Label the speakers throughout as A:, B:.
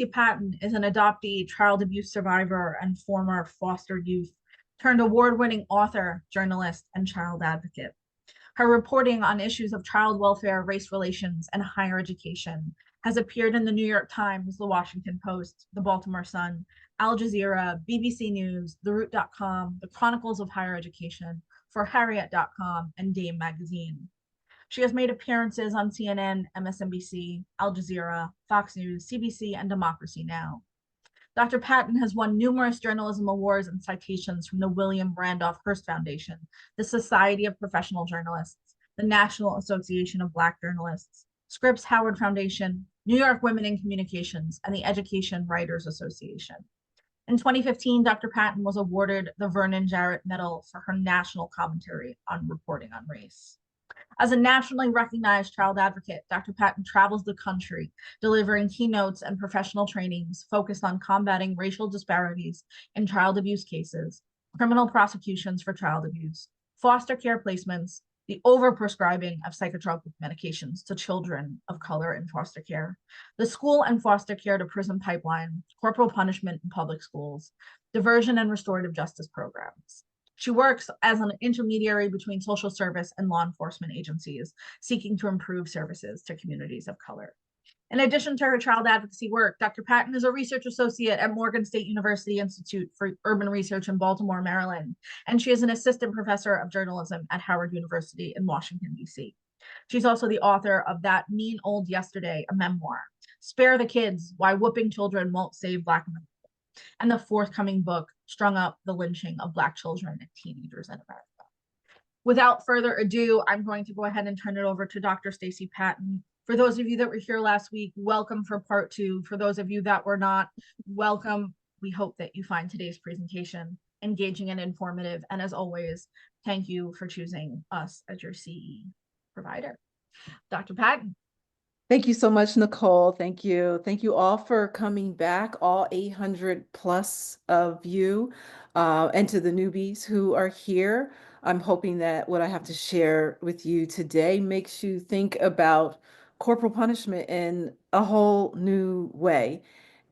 A: Patton is an adoptee, child abuse survivor, and former foster youth turned award-winning author, journalist, and child advocate. Her reporting on issues of child welfare, race relations, and higher education has appeared in the New York Times, the Washington Post, the Baltimore Sun, Al Jazeera, BBC News, TheRoot.com, the Chronicles of Higher Education, ForHarriet.com, and Dame Magazine. She has made appearances on CNN, MSNBC, Al Jazeera, Fox News, CBC, and Democracy Now! Dr. Patton has won numerous journalism awards and citations from the William Randolph Hearst Foundation, the Society of Professional Journalists, the National Association of Black Journalists, Scripps Howard Foundation, New York Women in Communications, and the Education Writers Association. In 2015, Dr. Patton was awarded the Vernon Jarrett Medal for her national commentary on reporting on race. As a nationally recognized child advocate, Dr. Patton travels the country, delivering keynotes and professional trainings focused on combating racial disparities in child abuse cases, criminal prosecutions for child abuse, foster care placements, the overprescribing of psychotropic medications to children of color in foster care, the school and foster care to prison pipeline, corporal punishment in public schools, diversion and restorative justice programs. She works as an intermediary between social service and law enforcement agencies, seeking to improve services to communities of color. In addition to her child advocacy work, Dr. Patton is a research associate at Morgan State University Institute for Urban Research in Baltimore, Maryland, and she is an assistant professor of journalism at Howard University in Washington, D.C. She's also the author of That Mean Old Yesterday, a memoir, Spare the Kids, Why Whooping Children Won't Save Black Men, and the forthcoming book, Strung Up, The Lynching of Black Children and Teenagers in America. Without further ado, I'm going to go ahead and turn it over to Dr. Stacey Patton. For those of you that were here last week, welcome for part two. For those of you that were not, welcome. We hope that you find today's presentation engaging and informative. And as always, thank you for choosing us as your CE provider. Dr. Patton.
B: Thank you so much, Nicole. Thank you. Thank you all for coming back, all 800 plus of you, and to the newbies who are here. I'm hoping that what I have to share with you today makes you think about corporal punishment in a whole new way.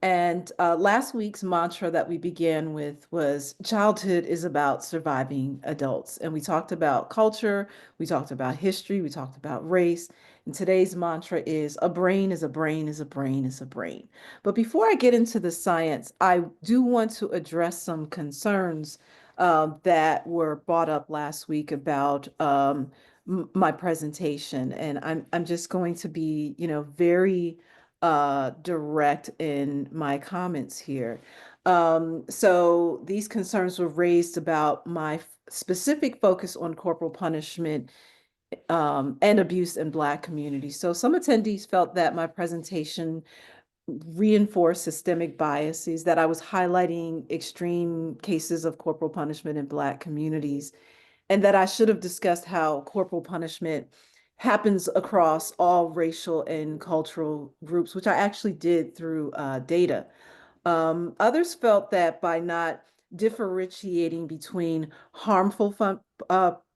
B: And last week's mantra that we began with was childhood is about surviving adults. And we talked about culture, we talked about history, we talked about race. And today's mantra is a brain is a brain is a brain is a brain. But before I get into the science, I do want to address some concerns that were brought up last week about my presentation. And I'm just going to be, very direct in my comments here. So these concerns were raised about my specific focus on corporal punishment and abuse in Black communities. So some attendees felt that my presentation reinforced systemic biases, that I was highlighting extreme cases of corporal punishment in Black communities, and that I should have discussed how corporal punishment happens across all racial and cultural groups, which I actually did through data. Others felt that by not differentiating between harmful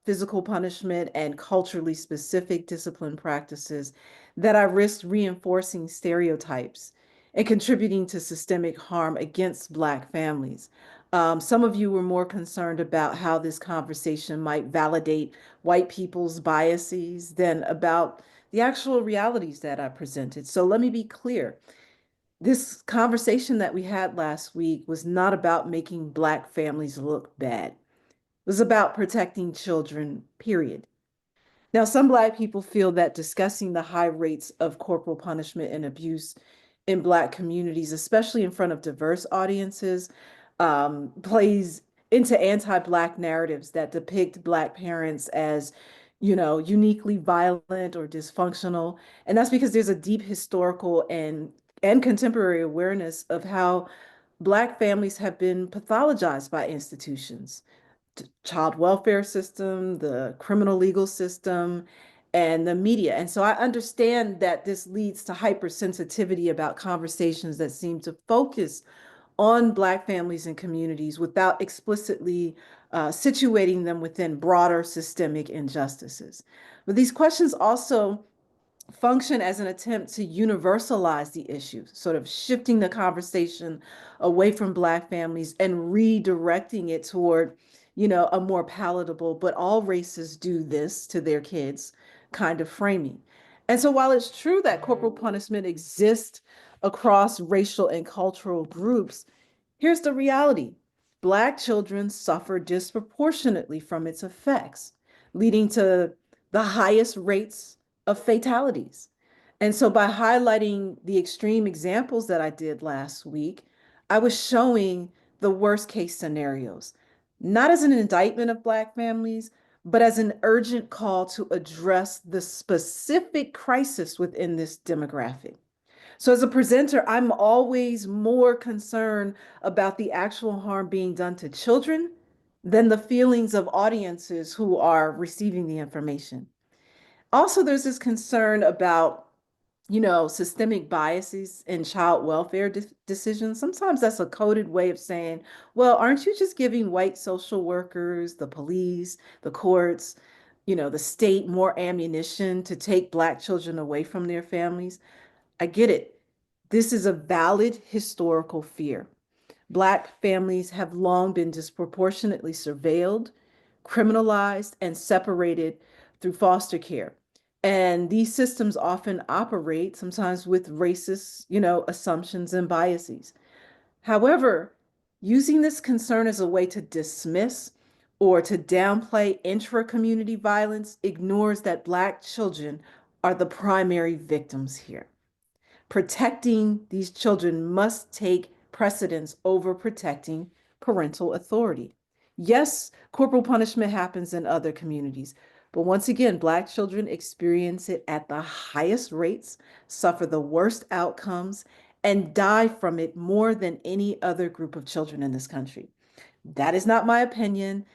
B: physical punishment and culturally specific discipline practices, that I risked reinforcing stereotypes and contributing to systemic harm against Black families. Some of you were more concerned about how this conversation might validate white people's biases than about the actual realities that I presented. So let me be clear. This conversation that we had last week was not about making Black families look bad. It was about protecting children, period. Now, some Black people feel that discussing the high rates of corporal punishment and abuse in Black communities, especially in front of diverse audiences, plays into anti-Black narratives that depict Black parents as, uniquely violent or dysfunctional. And that's because there's a deep historical and contemporary awareness of how Black families have been pathologized by institutions, child welfare system, the criminal legal system, and the media. And so I understand that this leads to hypersensitivity about conversations that seem to focus on Black families and communities without explicitly situating them within broader systemic injustices. But these questions also function as an attempt to universalize the issue, sort of shifting the conversation away from Black families and redirecting it toward, a more palatable, but all races do this to their kids kind of framing. And so while it's true that corporal punishment exists across racial and cultural groups, here's the reality. Black children suffer disproportionately from its effects, leading to the highest rates of fatalities. And so, by highlighting the extreme examples that I did last week, I was showing the worst case scenarios, not as an indictment of Black families, but as an urgent call to address the specific crisis within this demographic. So, as a presenter, I'm always more concerned about the actual harm being done to children than the feelings of audiences who are receiving the information. Also, there's this concern about, systemic biases in child welfare decisions. Sometimes that's a coded way of saying, well, aren't you just giving white social workers, the police, the courts, the state more ammunition to take Black children away from their families? I get it. This is a valid historical fear. Black families have long been disproportionately surveilled, criminalized, and separated through foster care. And these systems often operate sometimes with racist, assumptions and biases. However, using this concern as a way to dismiss or to downplay intra-community violence ignores that Black children are the primary victims here. Protecting these children must take precedence over protecting parental authority. Yes, corporal punishment happens in other communities, but once again, Black children experience it at the highest rates, suffer the worst outcomes, and die from it more than any other group of children in this country. That is not my opinion.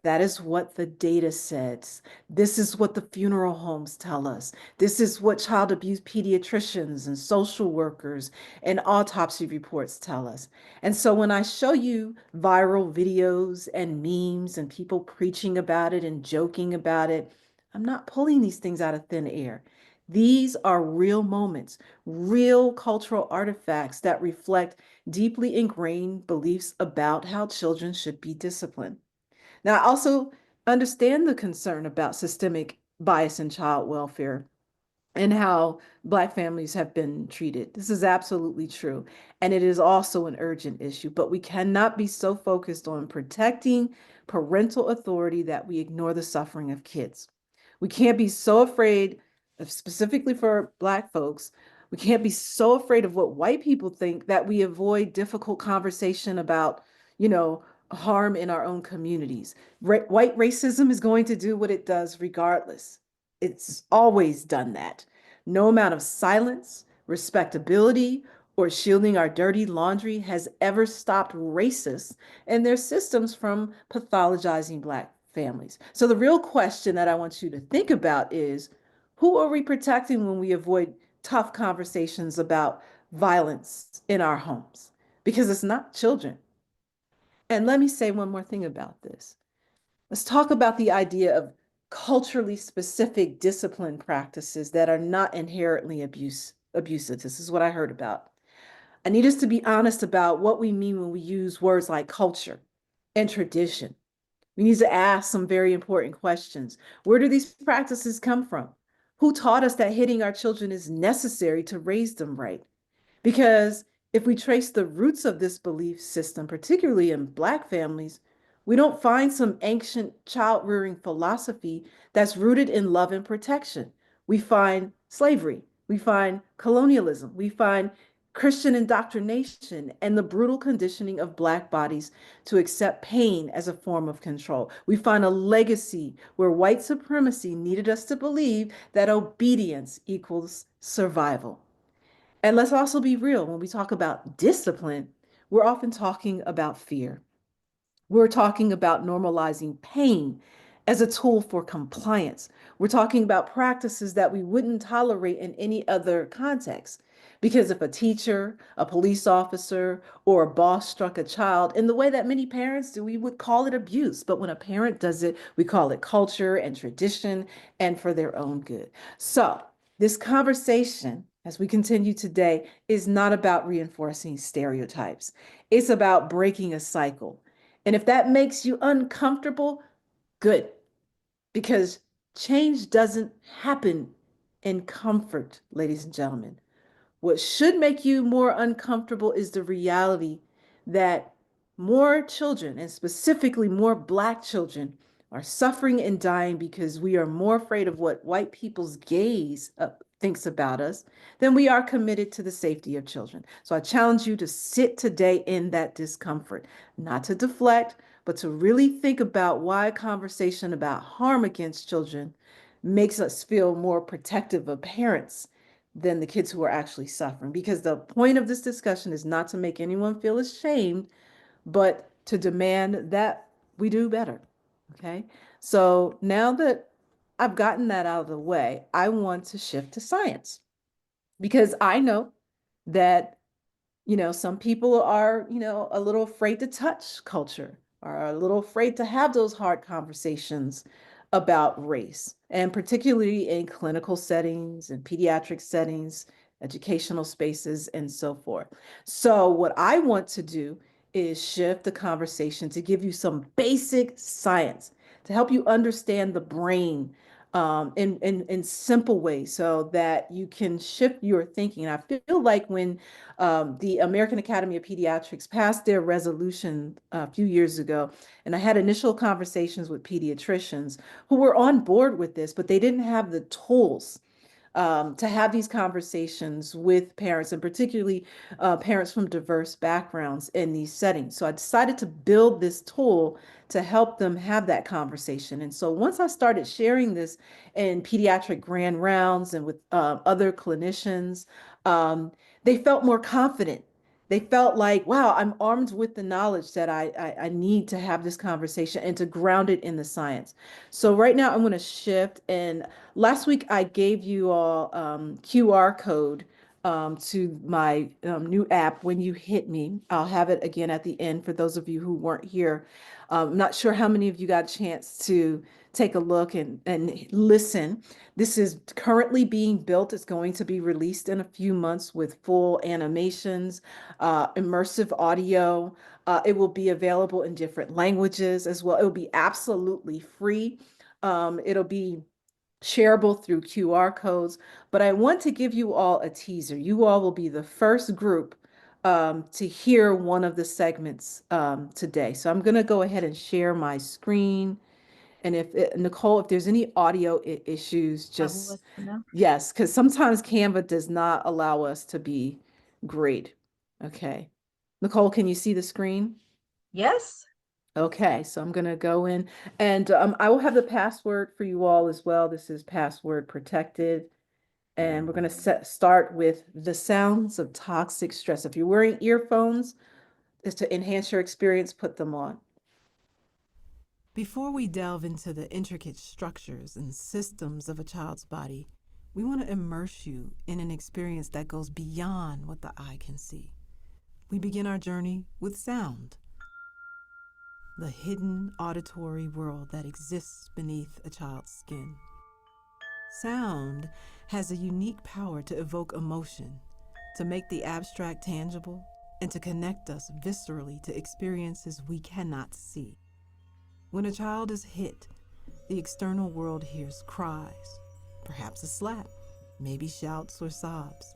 B: That is what the data says. This is what the funeral homes tell us. This is what child abuse pediatricians and social workers and autopsy reports tell us. And so when I show you viral videos and memes and people preaching about it and joking about it, I'm not pulling these things out of thin air. These are real moments, real cultural artifacts that reflect deeply ingrained beliefs about how children should be disciplined. Now, I also understand the concern about systemic bias in child welfare and how Black families have been treated. This is absolutely true. And it is also an urgent issue, but we cannot be so focused on protecting parental authority that we ignore the suffering of kids. We can't be so afraid of, specifically for Black folks, we can't be so afraid of what white people think that we avoid difficult conversation about, harm in our own communities. White racism is going to do what it does regardless. It's always done that. No amount of silence, respectability, or shielding our dirty laundry has ever stopped racists and their systems from pathologizing Black families. So the real question that I want you to think about is, who are we protecting when we avoid tough conversations about violence in our homes? Because it's not children. And let me say one more thing about this. Let's talk about the idea of culturally specific discipline practices that are not inherently abusive. This is what I heard about. I need us to be honest about what we mean when we use words like culture and tradition. We need to ask some very important questions. Where do these practices come from? Who taught us that hitting our children is necessary to raise them right? Because if we trace the roots of this belief system, particularly in Black families, we don't find some ancient child rearing philosophy that's rooted in love and protection. We find slavery, we find colonialism, we find Christian indoctrination and the brutal conditioning of Black bodies to accept pain as a form of control. We find a legacy where white supremacy needed us to believe that obedience equals survival. And let's also be real. When we talk about discipline, we're often talking about fear. We're talking about normalizing pain as a tool for compliance. We're talking about practices that we wouldn't tolerate in any other context. Because if a teacher, a police officer, or a boss struck a child in the way that many parents do, we would call it abuse. But when a parent does it, we call it culture and tradition and for their own good. So, This conversation, as we continue today, is not about reinforcing stereotypes. It's about breaking a cycle. And if that makes you uncomfortable, good, because change doesn't happen in comfort, ladies and gentlemen. What should make you more uncomfortable is the reality that more children, and specifically more Black children, are suffering and dying because we are more afraid of what white people's gaze thinks about us than we are committed to the safety of children. So I challenge you to sit today in that discomfort, not to deflect, but to really think about why a conversation about harm against children makes us feel more protective of parents than the kids who are actually suffering. Because the point of this discussion is not to make anyone feel ashamed, but to demand that we do better. Okay. So now that I've gotten that out of the way, I want to shift to science because I know that some people are, a little afraid to touch culture, are a little afraid to have those hard conversations about race, and particularly in clinical settings and pediatric settings, educational spaces, and so forth. So, what I want to do is shift the conversation to give you some basic science to help you understand the brain in simple ways so that you can shift your thinking. And I feel like when the American Academy of Pediatrics passed their resolution a few years ago, and I had initial conversations with pediatricians who were on board with this, but they didn't have the tools to have these conversations with parents, and particularly parents from diverse backgrounds in these settings. So I decided to build this tool to help them have that conversation. And so once I started sharing this in pediatric grand rounds and with other clinicians, they felt more confident. They felt like, wow, I'm armed with the knowledge that I need to have this conversation and to ground it in the science. So right now I'm going to shift. And last week I gave you all QR code to my new app. When you hit me, I'll have it again at the end for those of you who weren't here. I'm not sure how many of you got a chance to take a look and listen. This is currently being built. It's going to be released in a few months with full animations, immersive audio. It will be available in different languages as well. It will be absolutely free. It'll be shareable through QR codes, but I want to give you all a teaser. You all will be the first group to hear one of the segments today. So I'm going to go ahead and share my screen. And Nicole, if there's any audio issues,
A: I will
B: just
A: let you know.
B: yes, because sometimes Canva does not allow us to be great. Okay. Nicole, can you see the screen?
A: Yes.
B: Okay, so I'm going to go in and I will have the password for you all as well. This is password protected. And we're going to start with the sounds of toxic stress. If you're wearing earphones, is to enhance your experience, put them on. Before we delve into the intricate structures and systems of a child's body, we want to immerse you in an experience that goes beyond what the eye can see. We begin our journey with sound, the hidden auditory world that exists beneath a child's skin. Sound has a unique power to evoke emotion, to make the abstract tangible, and to connect us viscerally to experiences we cannot see. When a child is hit, the external world hears cries, perhaps a slap, maybe shouts or sobs.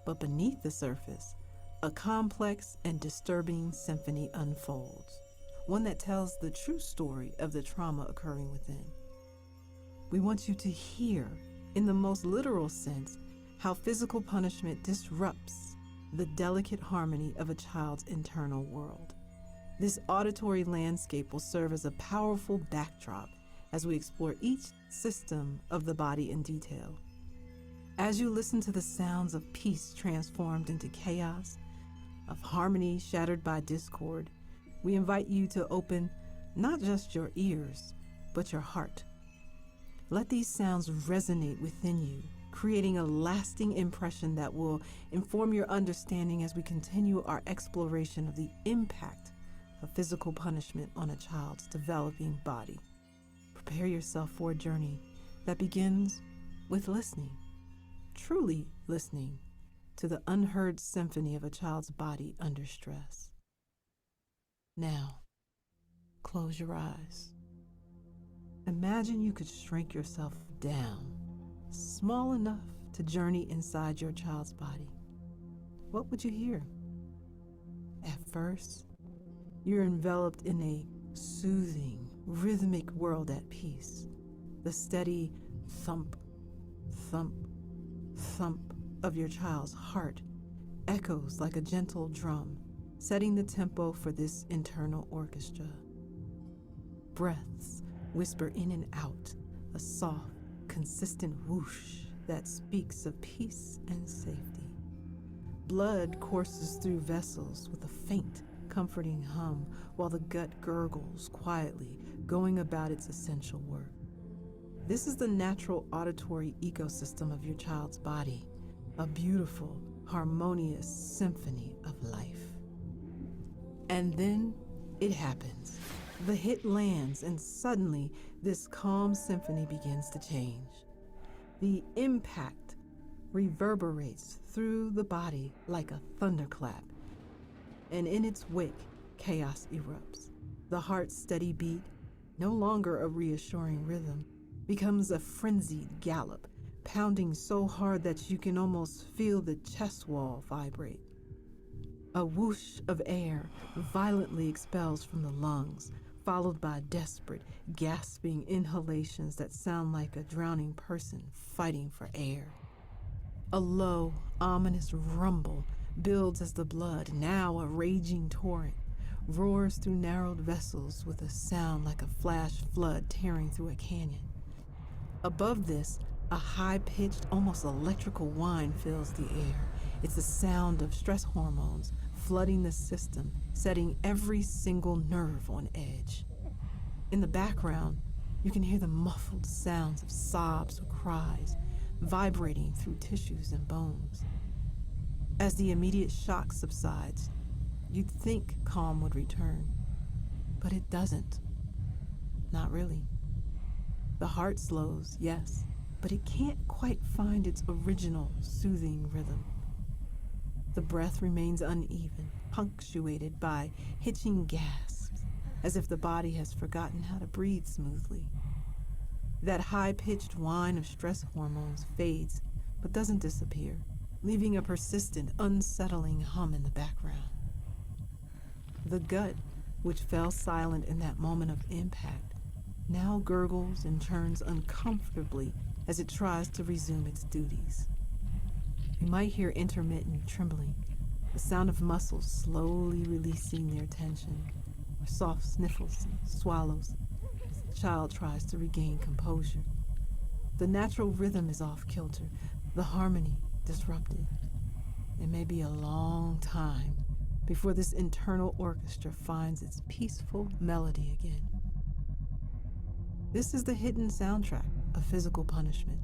B: But beneath the surface, a complex and disturbing symphony unfolds, one that tells the true story of the trauma occurring within. We want you to hear, in the most literal sense, how physical punishment disrupts the delicate harmony of a child's internal world. This auditory landscape will serve as a powerful backdrop as we explore each system of the body in detail. As you listen to the sounds of peace transformed into chaos, of harmony shattered by discord, we invite you to open not just your ears, but your heart. Let these sounds resonate within you, creating a lasting impression that will inform your understanding as we continue our exploration of the impact of physical punishment on a child's developing body. Prepare yourself for a journey that begins with listening. truly listening to the unheard symphony of a child's body under stress. Now, close your eyes. Imagine you could shrink yourself down, small enough to journey inside your child's body. What would you hear? At first, you're enveloped in a soothing, rhythmic world at peace. The steady thump, thump, thump of your child's heart echoes like a gentle drum, setting the tempo for this internal orchestra. Breaths whisper in and out, a soft, consistent whoosh that speaks of peace and safety. Blood courses through vessels with a faint, comforting hum, while the gut gurgles quietly, going about its essential work. This is the natural auditory ecosystem of your child's body, a beautiful, harmonious symphony of life. And then it happens. The hit lands, and suddenly this calm symphony begins to change. The impact reverberates through the body like a thunderclap, and in its wake, chaos erupts. The heart's steady beat, no longer a reassuring rhythm, becomes a frenzied gallop, pounding so hard that you can almost feel the chest wall vibrate. A whoosh of air violently expels from the lungs, followed by desperate, gasping inhalations that sound like a drowning person fighting for air. A low, ominous rumble builds as the blood, now a raging torrent, roars through narrowed vessels with a sound like a flash flood tearing through a canyon. Above this, a high-pitched, almost electrical whine fills the air. It's the sound of stress hormones flooding the system, setting every single nerve on edge. In the background, you can hear the muffled sounds of sobs or cries, vibrating through tissues and bones. As the immediate shock subsides, you'd think calm would return, but it doesn't. Not really. The heart slows, yes, but it can't quite find its original soothing rhythm. The breath remains uneven, punctuated by hitching gasps, as if the body has forgotten how to breathe smoothly. That high-pitched whine of stress hormones fades, but doesn't disappear, leaving a persistent, unsettling hum in the background. The gut, which fell silent in that moment of impact, now gurgles and churns uncomfortably as it tries to resume its duties. You might hear intermittent trembling, the sound of muscles slowly releasing their tension, or soft sniffles and swallows as the child tries to regain composure. The natural rhythm is off kilter, the harmony disrupted. It may be a long time before this internal orchestra finds its peaceful melody again. This is the hidden soundtrack of physical punishment,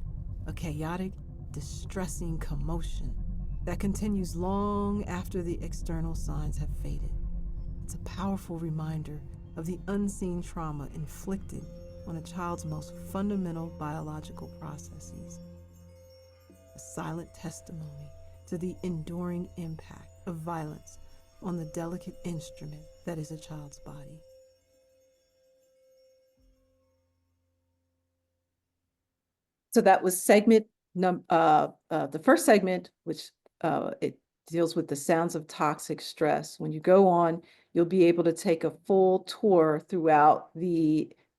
B: a chaotic, distressing commotion that continues long after the external signs have faded. It's a powerful reminder of the unseen trauma inflicted on a child's most fundamental biological processes. A silent testimony to the enduring impact of violence on the delicate instrument that is a child's body. So that was the first segment, which it deals with the sounds of toxic stress. When you go on, you'll be able to take a full tour throughout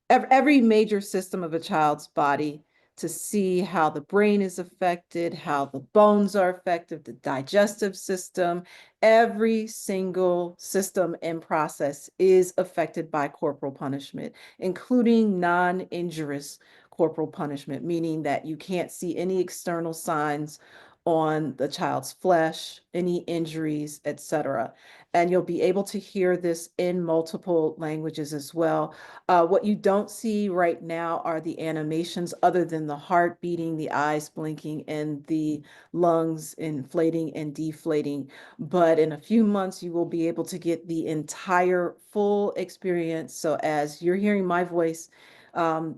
B: every major system of a child's body to see how the brain is affected, how the bones are affected, the digestive system. Every single system and process is affected by corporal punishment, including non-injurious corporal punishment, meaning that you can't see any external signs on the child's flesh, any injuries, etc. And you'll be able to hear this in multiple languages as well. What you don't see right now are the animations other than the heart beating, the eyes blinking, and the lungs inflating and deflating. But in a few months, you will be able to get the entire full experience. So as you're hearing my voice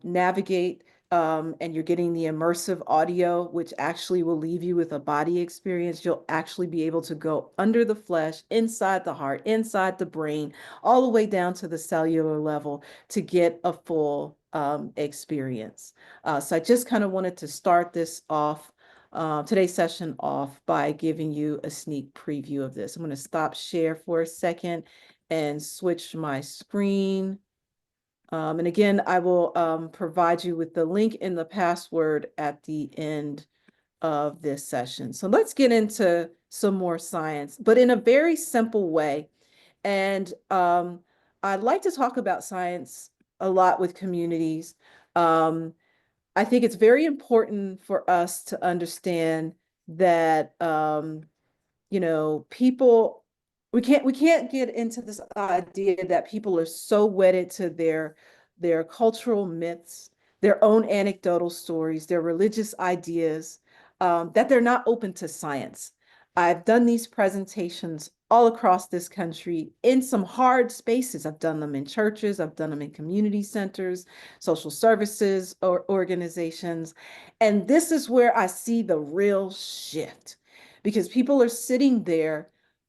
B: navigate and you're getting the immersive audio, which actually will leave you with a body experience. You'll actually be able to go under the flesh, inside the heart, inside the brain, all the way down to the cellular level to get a full experience. So I just kind of wanted to start this off, today's session off by giving you a sneak preview of this. I'm going to stop share for a second and switch my screen. And again, I will provide you with the link and the password at the end of this session. So let's get into some more science, but in a very simple way. And I'd like to talk about science a lot with communities. I think it's very important for us to understand that people, we can't get into this idea that people are so wedded to their cultural myths, their own anecdotal stories, their religious ideas, that they're not open to science. I've done these presentations all across this country in some hard spaces. I've done them in churches, I've done them in community centers, social services or organizations. And this is where I see the real shift, because people are sitting there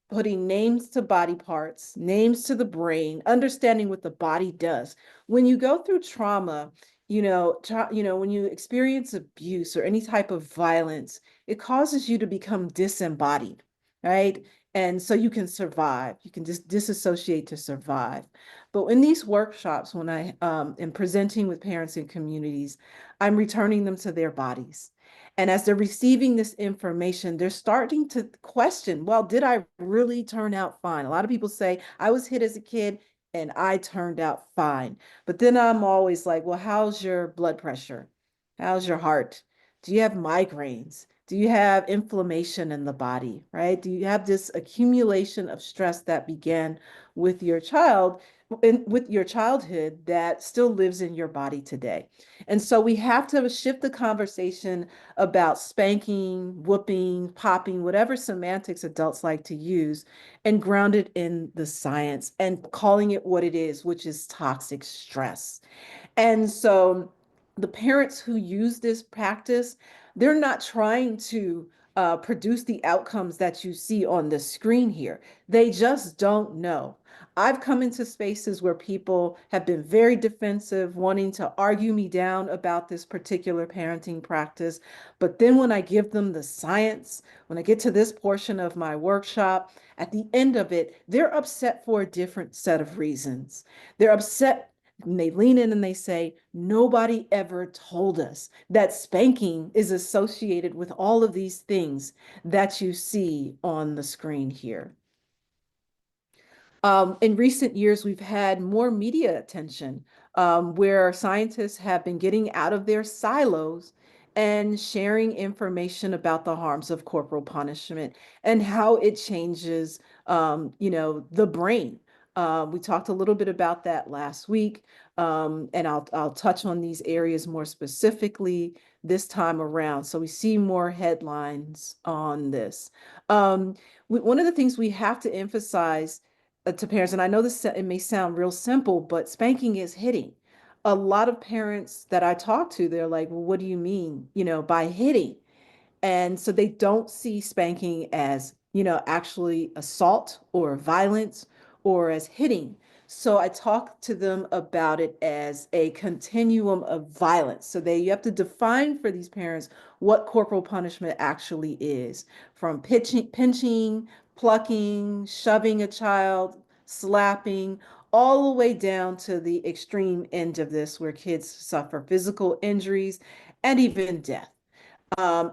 B: putting names to body parts, names to the brain, understanding what the body does. When you go through trauma, when you experience abuse or any type of violence, it causes you to become disembodied, right? And so you can survive. You can just disassociate to survive. But in these workshops, when I am presenting with parents and communities, I'm returning them to their bodies. And as they're receiving this information, they're starting to question, well, did I really turn out fine? A lot of people say, I was hit as a kid and I turned out fine. But then I'm always like, well, how's your blood pressure? How's your heart? Do you have migraines? Do you have inflammation in the body, right? Do you have this accumulation of stress that began with your child, with your childhood, that still lives in your body today? And so we have to shift the conversation about spanking, whooping, popping, whatever semantics adults like to use, and ground it in the science and calling it what it is, which is toxic stress. And so the parents who use this practice, they're not trying to produce the outcomes that you see on the screen here. They just don't know. I've come into spaces where people have been very defensive, wanting to argue me down about this particular parenting practice. But then when I give them the science, when I get to this portion of my workshop, at the end of it, they're upset for a different set of reasons. They're upset and they lean in and they say, nobody ever told us that spanking is associated with all of these things that you see on the screen here. In recent years, we've had more media attention, where scientists have been getting out of their silos and sharing information about the harms of corporal punishment and how it changes, the brain. We talked a little bit about that last week, and I'll touch on these areas more specifically this time around. So we see more headlines on this. One of the things we have to emphasize to parents, and I know this, it may sound real simple, but spanking is hitting. A lot of parents that I talk to, they're like, well, what do you mean, by hitting? And so they don't see spanking as, actually assault or violence or as hitting. So I talk to them about it as a continuum of violence. So you have to define for these parents what corporal punishment actually is, from pinching, plucking, shoving a child, slapping, all the way down to the extreme end of this, where kids suffer physical injuries and even death. I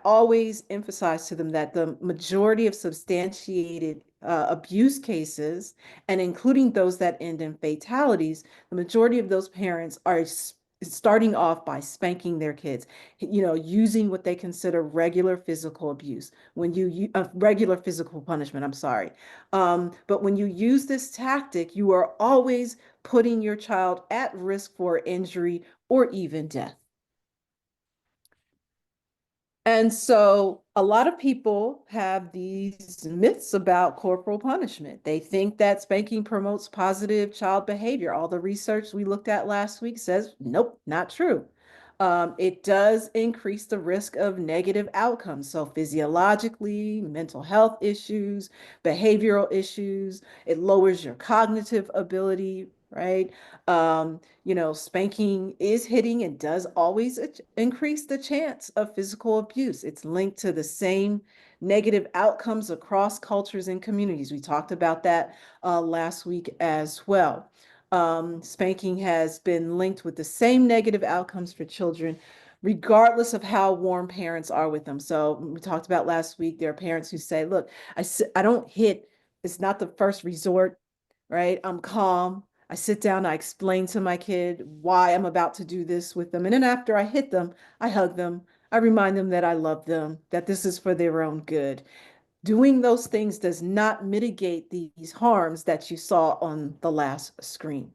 B: always emphasize to them that the majority of substantiated abuse cases, and including those that end in fatalities, the majority of those parents are starting off by spanking their kids, using what they consider regular physical abuse. When you regular physical punishment, I'm sorry. But when you use this tactic, you are always putting your child at risk for injury or even death. And so a lot of people have these myths about corporal punishment. They think that spanking promotes positive child behavior. All the research we looked at last week says, nope, not true. It does increase the risk of negative outcomes. So physiologically, mental health issues, behavioral issues, it lowers your cognitive ability, right? Spanking is hitting and does always increase the chance of physical abuse. It's linked to the same negative outcomes across cultures and communities. We talked about that last week as well. Spanking has been linked with the same negative outcomes for children, regardless of how warm parents are with them. So we talked about last week, there are parents who say, look, I don't hit, it's not the first resort, right? I'm calm. I sit down, I explain to my kid why I'm about to do this with them. And then after I hit them, I hug them. I remind them that I love them, that this is for their own good. Doing those things does not mitigate these harms that you saw on the last screen.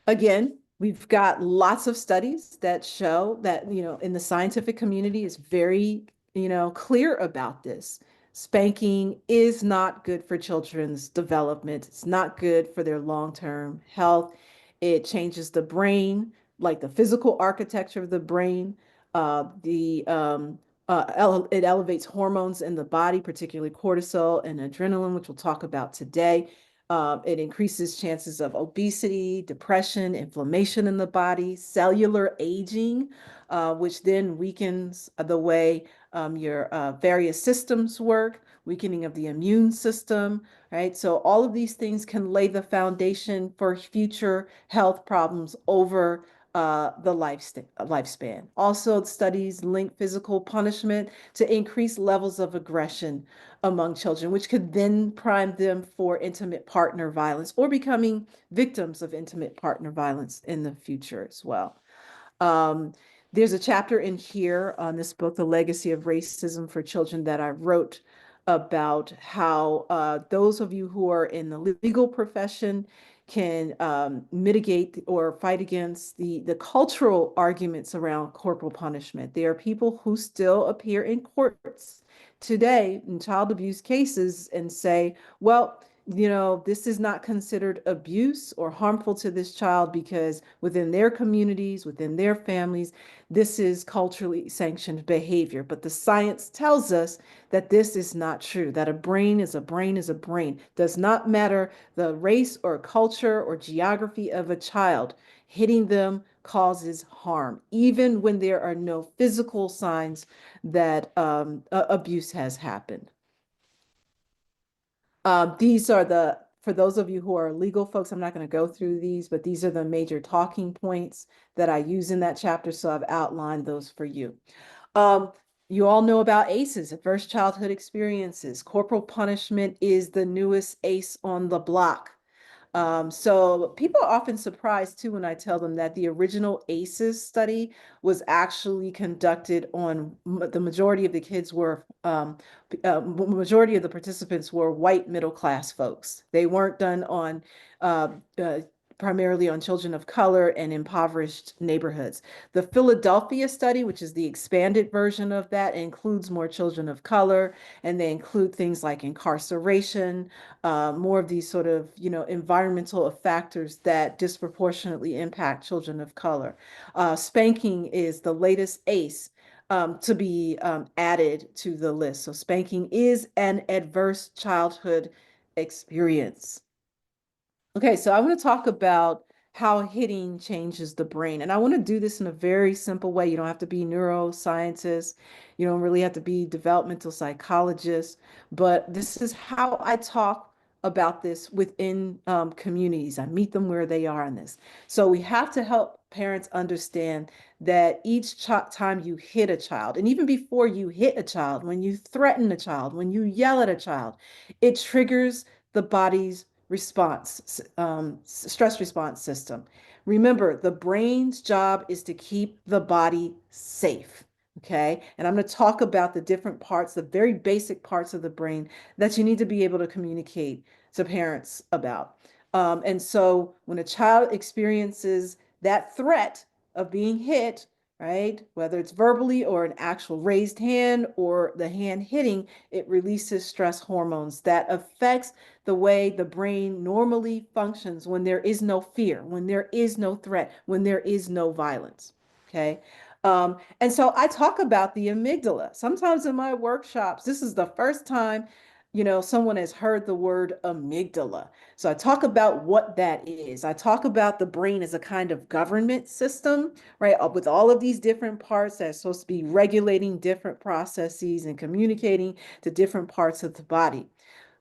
B: Again, we've got lots of studies that show that, in the scientific community is very, clear about this. Spanking is not good for children's development. It's not good for their long-term health. It changes the brain, like the physical architecture of the brain. It elevates hormones in the body, particularly cortisol and adrenaline, which we'll talk about today. It increases chances of obesity, depression, inflammation in the body, cellular aging, which then weakens the way your various systems work, weakening of the immune system, right? So all of these things can lay the foundation for future health problems over the lifespan. Also, studies link physical punishment to increased levels of aggression among children, which could then prime them for intimate partner violence or becoming victims of intimate partner violence in the future as well. Um, there's a chapter in here on this book, The Legacy of Racism for Children, that I wrote about how those of you who are in the legal profession can mitigate or fight against the cultural arguments around corporal punishment. There are people who still appear in courts today in child abuse cases and say, well, this is not considered abuse or harmful to this child because within their communities, within their families, this is culturally sanctioned behavior. But the science tells us that this is not true, that a brain is a brain is a brain. Does not matter the race or culture or geography of a child. Hitting them causes harm, even when there are no physical signs that abuse has happened. These are for those of you who are legal folks, I'm not going to go through these, but these are the major talking points that I use in that chapter. So I've outlined those for you. Um, you all know about ACEs, adverse childhood experiences. Corporal punishment is the newest ACE on the block. So people are often surprised too when I tell them that the original ACEs study was actually conducted on the majority of the kids were majority of the participants were white middle class folks. They weren't done on uh, uh, primarily on children of color and impoverished neighborhoods. The Philadelphia study, which is the expanded version of that, includes more children of color, and they include things like incarceration, more of these sort of, environmental factors that disproportionately impact children of color. Spanking is the latest ACE to be added to the list. So spanking is an adverse childhood experience. Okay, so I want to talk about how hitting changes the brain. And I want to do this in a very simple way. You don't have to be neuroscientist. You don't really have to be developmental psychologist, but this is how I talk about this within communities. I meet them where they are in this. So we have to help parents understand that each time you hit a child, and even before you hit a child, when you threaten a child, when you yell at a child, it triggers the body's stress response system. Remember, the brain's job is to keep the body safe. Okay. And I'm going to talk about the different parts, the very basic parts of the brain that you need to be able to communicate to parents about. And so when a child experiences that threat, of being hit, right? Whether it's verbally or an actual raised hand or the hand hitting, it releases stress hormones that affects the way the brain normally functions when there is no fear, when there is no threat, when there is no violence. Okay. And so I talk about the amygdala. Sometimes in my workshops, this is the first time, someone has heard the word amygdala. So I talk about what that is. I talk about the brain as a kind of government system, right? With all of these different parts that's supposed to be regulating different processes and communicating to different parts of the body.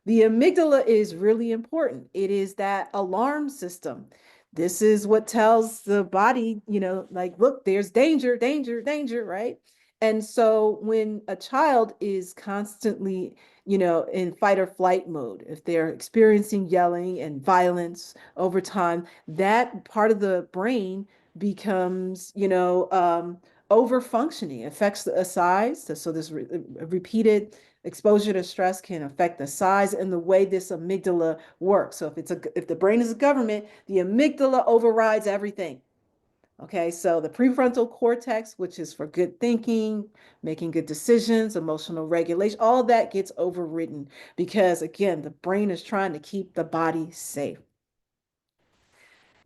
B: The amygdala is really important. It is that alarm system. This is what tells the body, like, look, there's danger, danger, danger, right? And so when a child is constantly, in fight or flight mode, if they're experiencing yelling and violence over time, that part of the brain becomes, over functioning, affects the size. So this repeated exposure to stress can affect the size and the way this amygdala works. So if the brain is a government, the amygdala overrides everything. Okay, so the prefrontal cortex, which is for good thinking, making good decisions, emotional regulation, all that gets overridden because, again, the brain is trying to keep the body safe.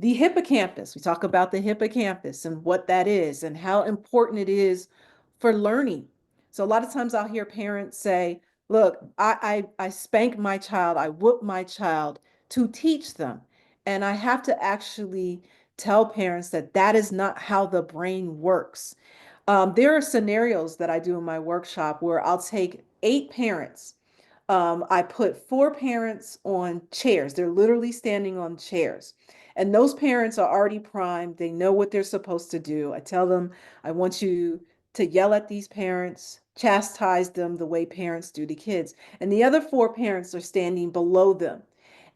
B: The hippocampus, we talk about the hippocampus and what that is and how important it is for learning. So a lot of times I'll hear parents say, look, I spank my child, I whoop my child to teach them. And I have to actually tell parents that that is not how the brain works. There are scenarios that I do in my workshop where I'll take 8 parents. I put 4 parents on chairs. They're literally standing on chairs. And those parents are already primed. They know what they're supposed to do. I tell them, I want you to yell at these parents, chastise them the way parents do to kids. And the other 4 parents are standing below them.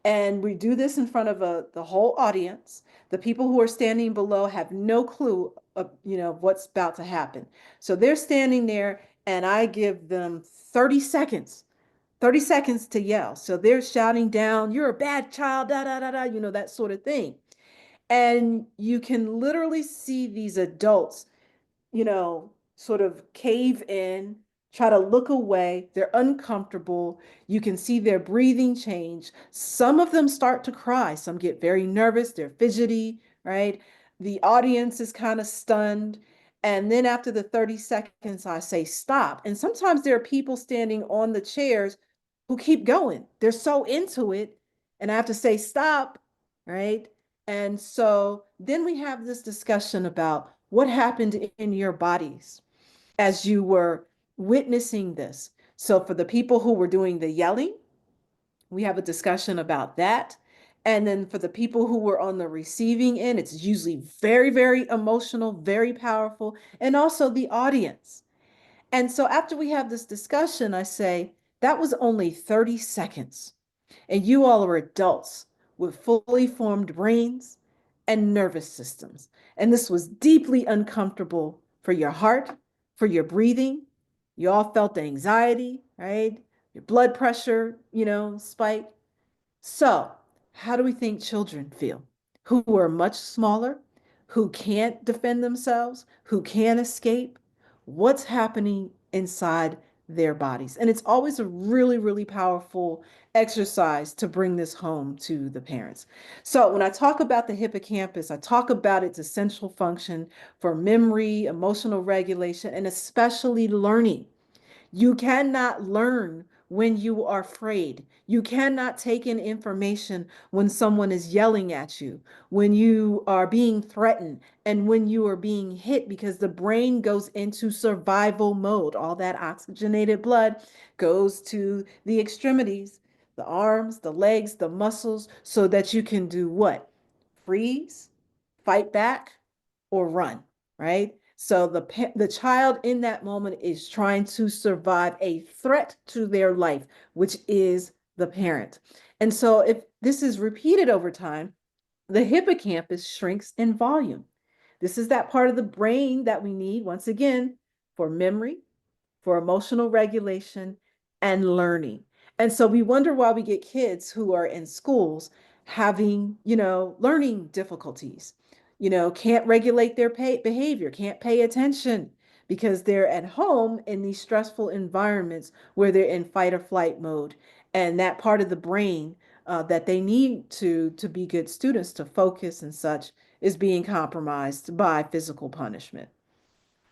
B: And we do this in front of the whole audience. The people who are standing below have no clue of, what's about to happen. So they're standing there and I give them 30 seconds 30 seconds to yell. So they're shouting down, you're a bad child, da, da, da, da, that sort of thing. And you can literally see these adults, sort of cave in, try to look away. They're uncomfortable. You can see their breathing change. Some of them start to cry. Some get very nervous. They're fidgety, right? The audience is kind of stunned. And then after the 30 seconds, I say stop. And sometimes there are people standing on the chairs who keep going. They're so into it. And I have to say stop, right? And so then we have this discussion about what happened in your bodies as you were witnessing this. So for the people who were doing the yelling, we have a discussion about that. And then for the people who were on the receiving end, it's usually very, very emotional, very powerful, and also the audience. And so after we have this discussion, I say, that was only 30 seconds. And you all are adults with fully formed brains and nervous systems. And this was deeply uncomfortable for your heart, for your breathing. You all felt the anxiety, right? Your blood pressure, spiked. So, how do we think children feel? Who are much smaller, who can't defend themselves, who can't escape? What's happening inside their bodies? And it's always a really, really powerful exercise to bring this home to the parents. So, when I talk about the hippocampus, I talk about its essential function for memory, emotional regulation, and especially learning. You cannot learn when you are afraid. You cannot take in information when someone is yelling at you, when you are being threatened, and when you are being hit because the brain goes into survival mode. All that oxygenated blood goes to the extremities, the arms, the legs, the muscles, so that you can do what? Freeze, fight back, or run, right? So the child in that moment is trying to survive a threat to their life, which is the parent. And so if this is repeated over time, the hippocampus shrinks in volume. This is that part of the brain that we need, once again, for memory, for emotional regulation, and learning. And so we wonder why we get kids who are in schools having, learning difficulties. can't regulate their behavior, can't pay attention because they're at home in these stressful environments where they're in fight or flight mode. And that part of the brain that they need to be good students, to focus and such, is being compromised by physical punishment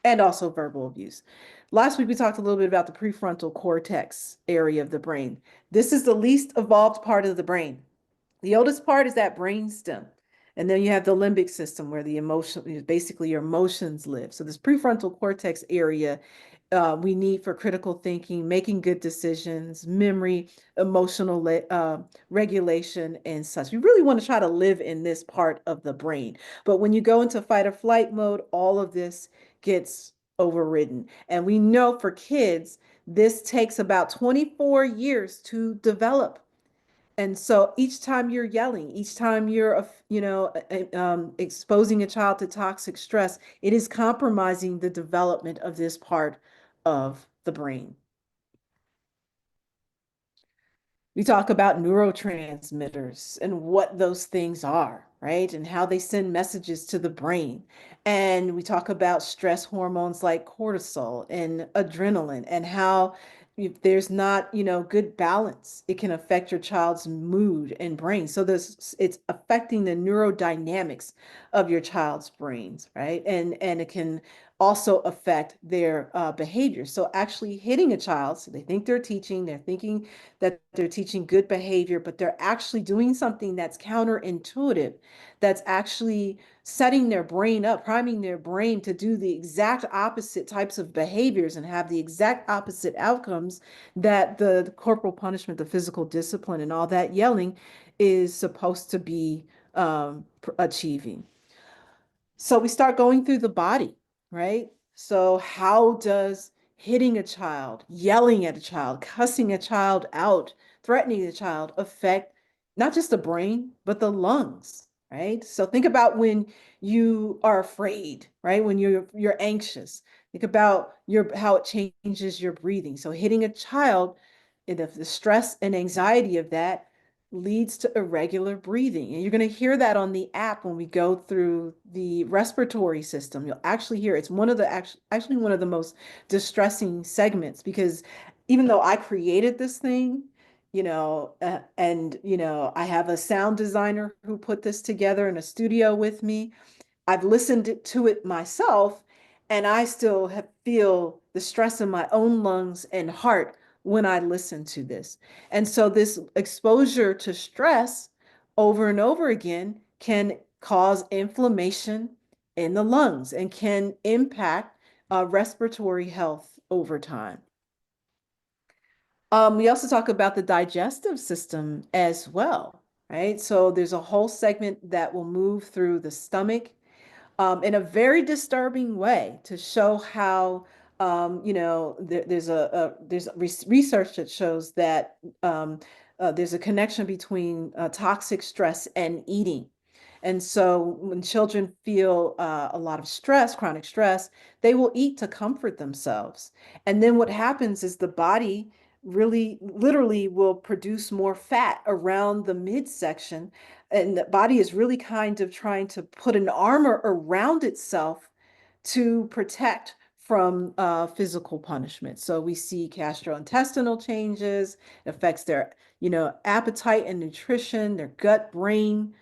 B: and also verbal abuse. Last week, we talked a little bit about the prefrontal cortex area of the brain. This is the least evolved part of the brain. The oldest part is that brain stem. And then you have the limbic system where the emotion, basically your emotions live. So this prefrontal cortex area we need for critical thinking, making good decisions, memory, emotional regulation, and such. We really want to try to live in this part of the brain. But when you go into fight or flight mode, all of this gets overridden. And we know for kids, this takes about 24 years to develop. And so each time you're yelling, each time you're, exposing a child to toxic stress, it is compromising the development of this part of the brain. We talk about neurotransmitters and what those things are, right? And how they send messages to the brain. And we talk about stress hormones like cortisol and adrenaline and how if there's not, good balance, it can affect your child's mood and brain. So it's affecting the neurodynamics of your child's brains, right? And it can also affect their behavior. So actually hitting a child, so they think they're teaching, they're thinking that they're teaching good behavior, but they're actually doing something that's counterintuitive, that's actually setting their brain up, priming their brain to do the exact opposite types of behaviors and have the exact opposite outcomes that the corporal punishment, the physical discipline, and all that yelling is supposed to be achieving. So we start going through the body, right? So how does hitting a child, yelling at a child, cussing a child out, threatening a child affect not just the brain, but the lungs, right? So think about when you are afraid, right? When you're anxious. Think about how it changes your breathing. So hitting a child, the stress and anxiety of that leads to irregular breathing. And you're going to hear that on the app when we go through the respiratory system. You'll actually hear it's one of the actually one of the most distressing segments because even though I created this thing, and I have a sound designer who put this together in a studio with me. I've listened to it myself, and I still feel the stress in my own lungs and heart when I listen to this. And so this exposure to stress over and over again can cause inflammation in the lungs and can impact respiratory health over time. We also talk about the digestive system as well, right? So there's a whole segment that will move through the stomach in a very disturbing way to show how there's research that shows that there's a connection between toxic stress and eating. And so when children feel a lot of stress, chronic stress, they will eat to comfort themselves. And then what happens is the body really literally will produce more fat around the midsection, and the body is really kind of trying to put an armor around itself to protect from physical punishment. So we see gastrointestinal changes, affects their, appetite and nutrition, their gut brain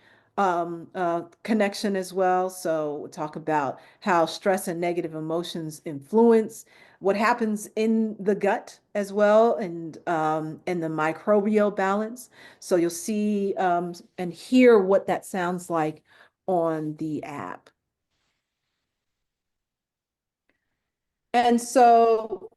B: connection as well. So we'll talk about how stress and negative emotions influence what happens in the gut as well, and the microbial balance. So you'll see and hear what that sounds like on the app. And so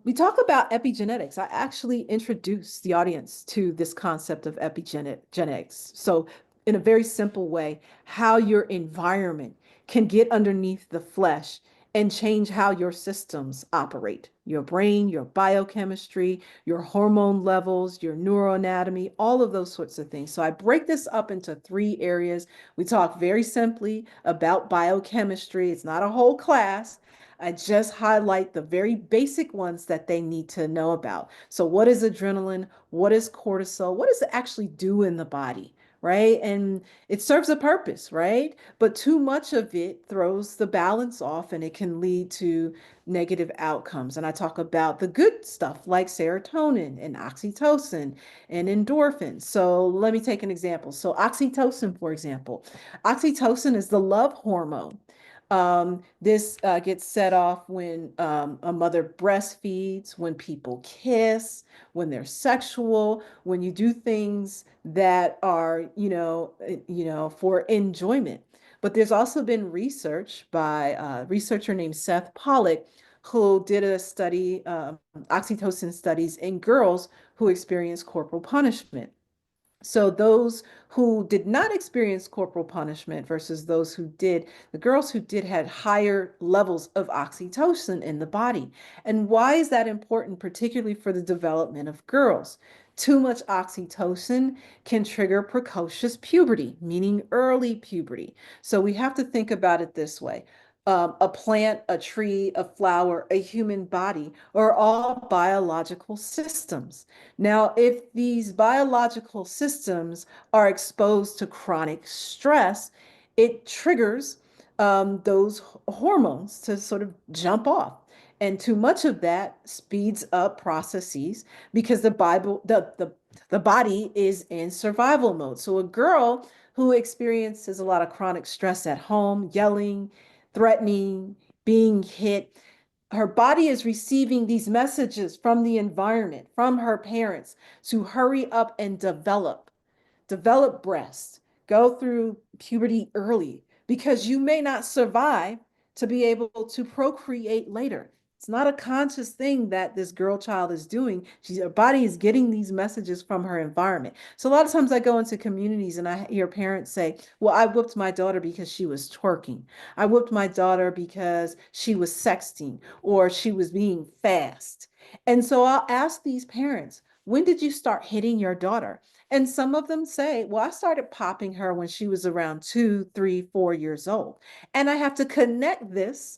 B: we talk about epigenetics. I actually introduced the audience to this concept of epigenetics. So in a very simple way, how your environment can get underneath the flesh and change how your systems operate, your brain, your biochemistry, your hormone levels, your neuroanatomy, all of those sorts of things. So I break this up into three areas. We talk very simply about biochemistry. It's not a whole class. I just highlight the very basic ones that they need to know about. So what is adrenaline? What is cortisol? What does it actually do in the body? right? And it serves a purpose, right? But too much of it throws the balance off and it can lead to negative outcomes. And I talk about the good stuff like serotonin and oxytocin and endorphins. So let me take an example. So oxytocin, for example, oxytocin is the love hormone. This gets set off when a mother breastfeeds, when people kiss, when they're sexual, when you do things that are, for enjoyment. But there's also been research by a researcher named Seth Pollack, who did a study, oxytocin studies in girls who experience corporal punishment. So those who did not experience corporal punishment versus those who did, the girls who did had higher levels of oxytocin in the body. And why is that important, particularly for the development of girls? Too much oxytocin can trigger precocious puberty, meaning early puberty. So we have to think about it this way. A plant, a tree, a flower, a human body are all biological systems. Now, if these biological systems are exposed to chronic stress, it triggers those hormones to sort of jump off. And too much of that speeds up processes because the body is in survival mode. So a girl who experiences a lot of chronic stress at home, yelling, threatening, being hit, her body is receiving these messages from the environment, from her parents to hurry up and develop breasts, go through puberty early because you may not survive to be able to procreate later. It's not a conscious thing that this girl child is doing. Her body is getting these messages from her environment. So a lot of times I go into communities and I hear parents say, well, I whooped my daughter because she was twerking. I whooped my daughter because she was sexting or she was being fast. And so I'll ask these parents, when did you start hitting your daughter? And some of them say, well, I started popping her when she was around 2, 3, 4 years old. And I have to connect this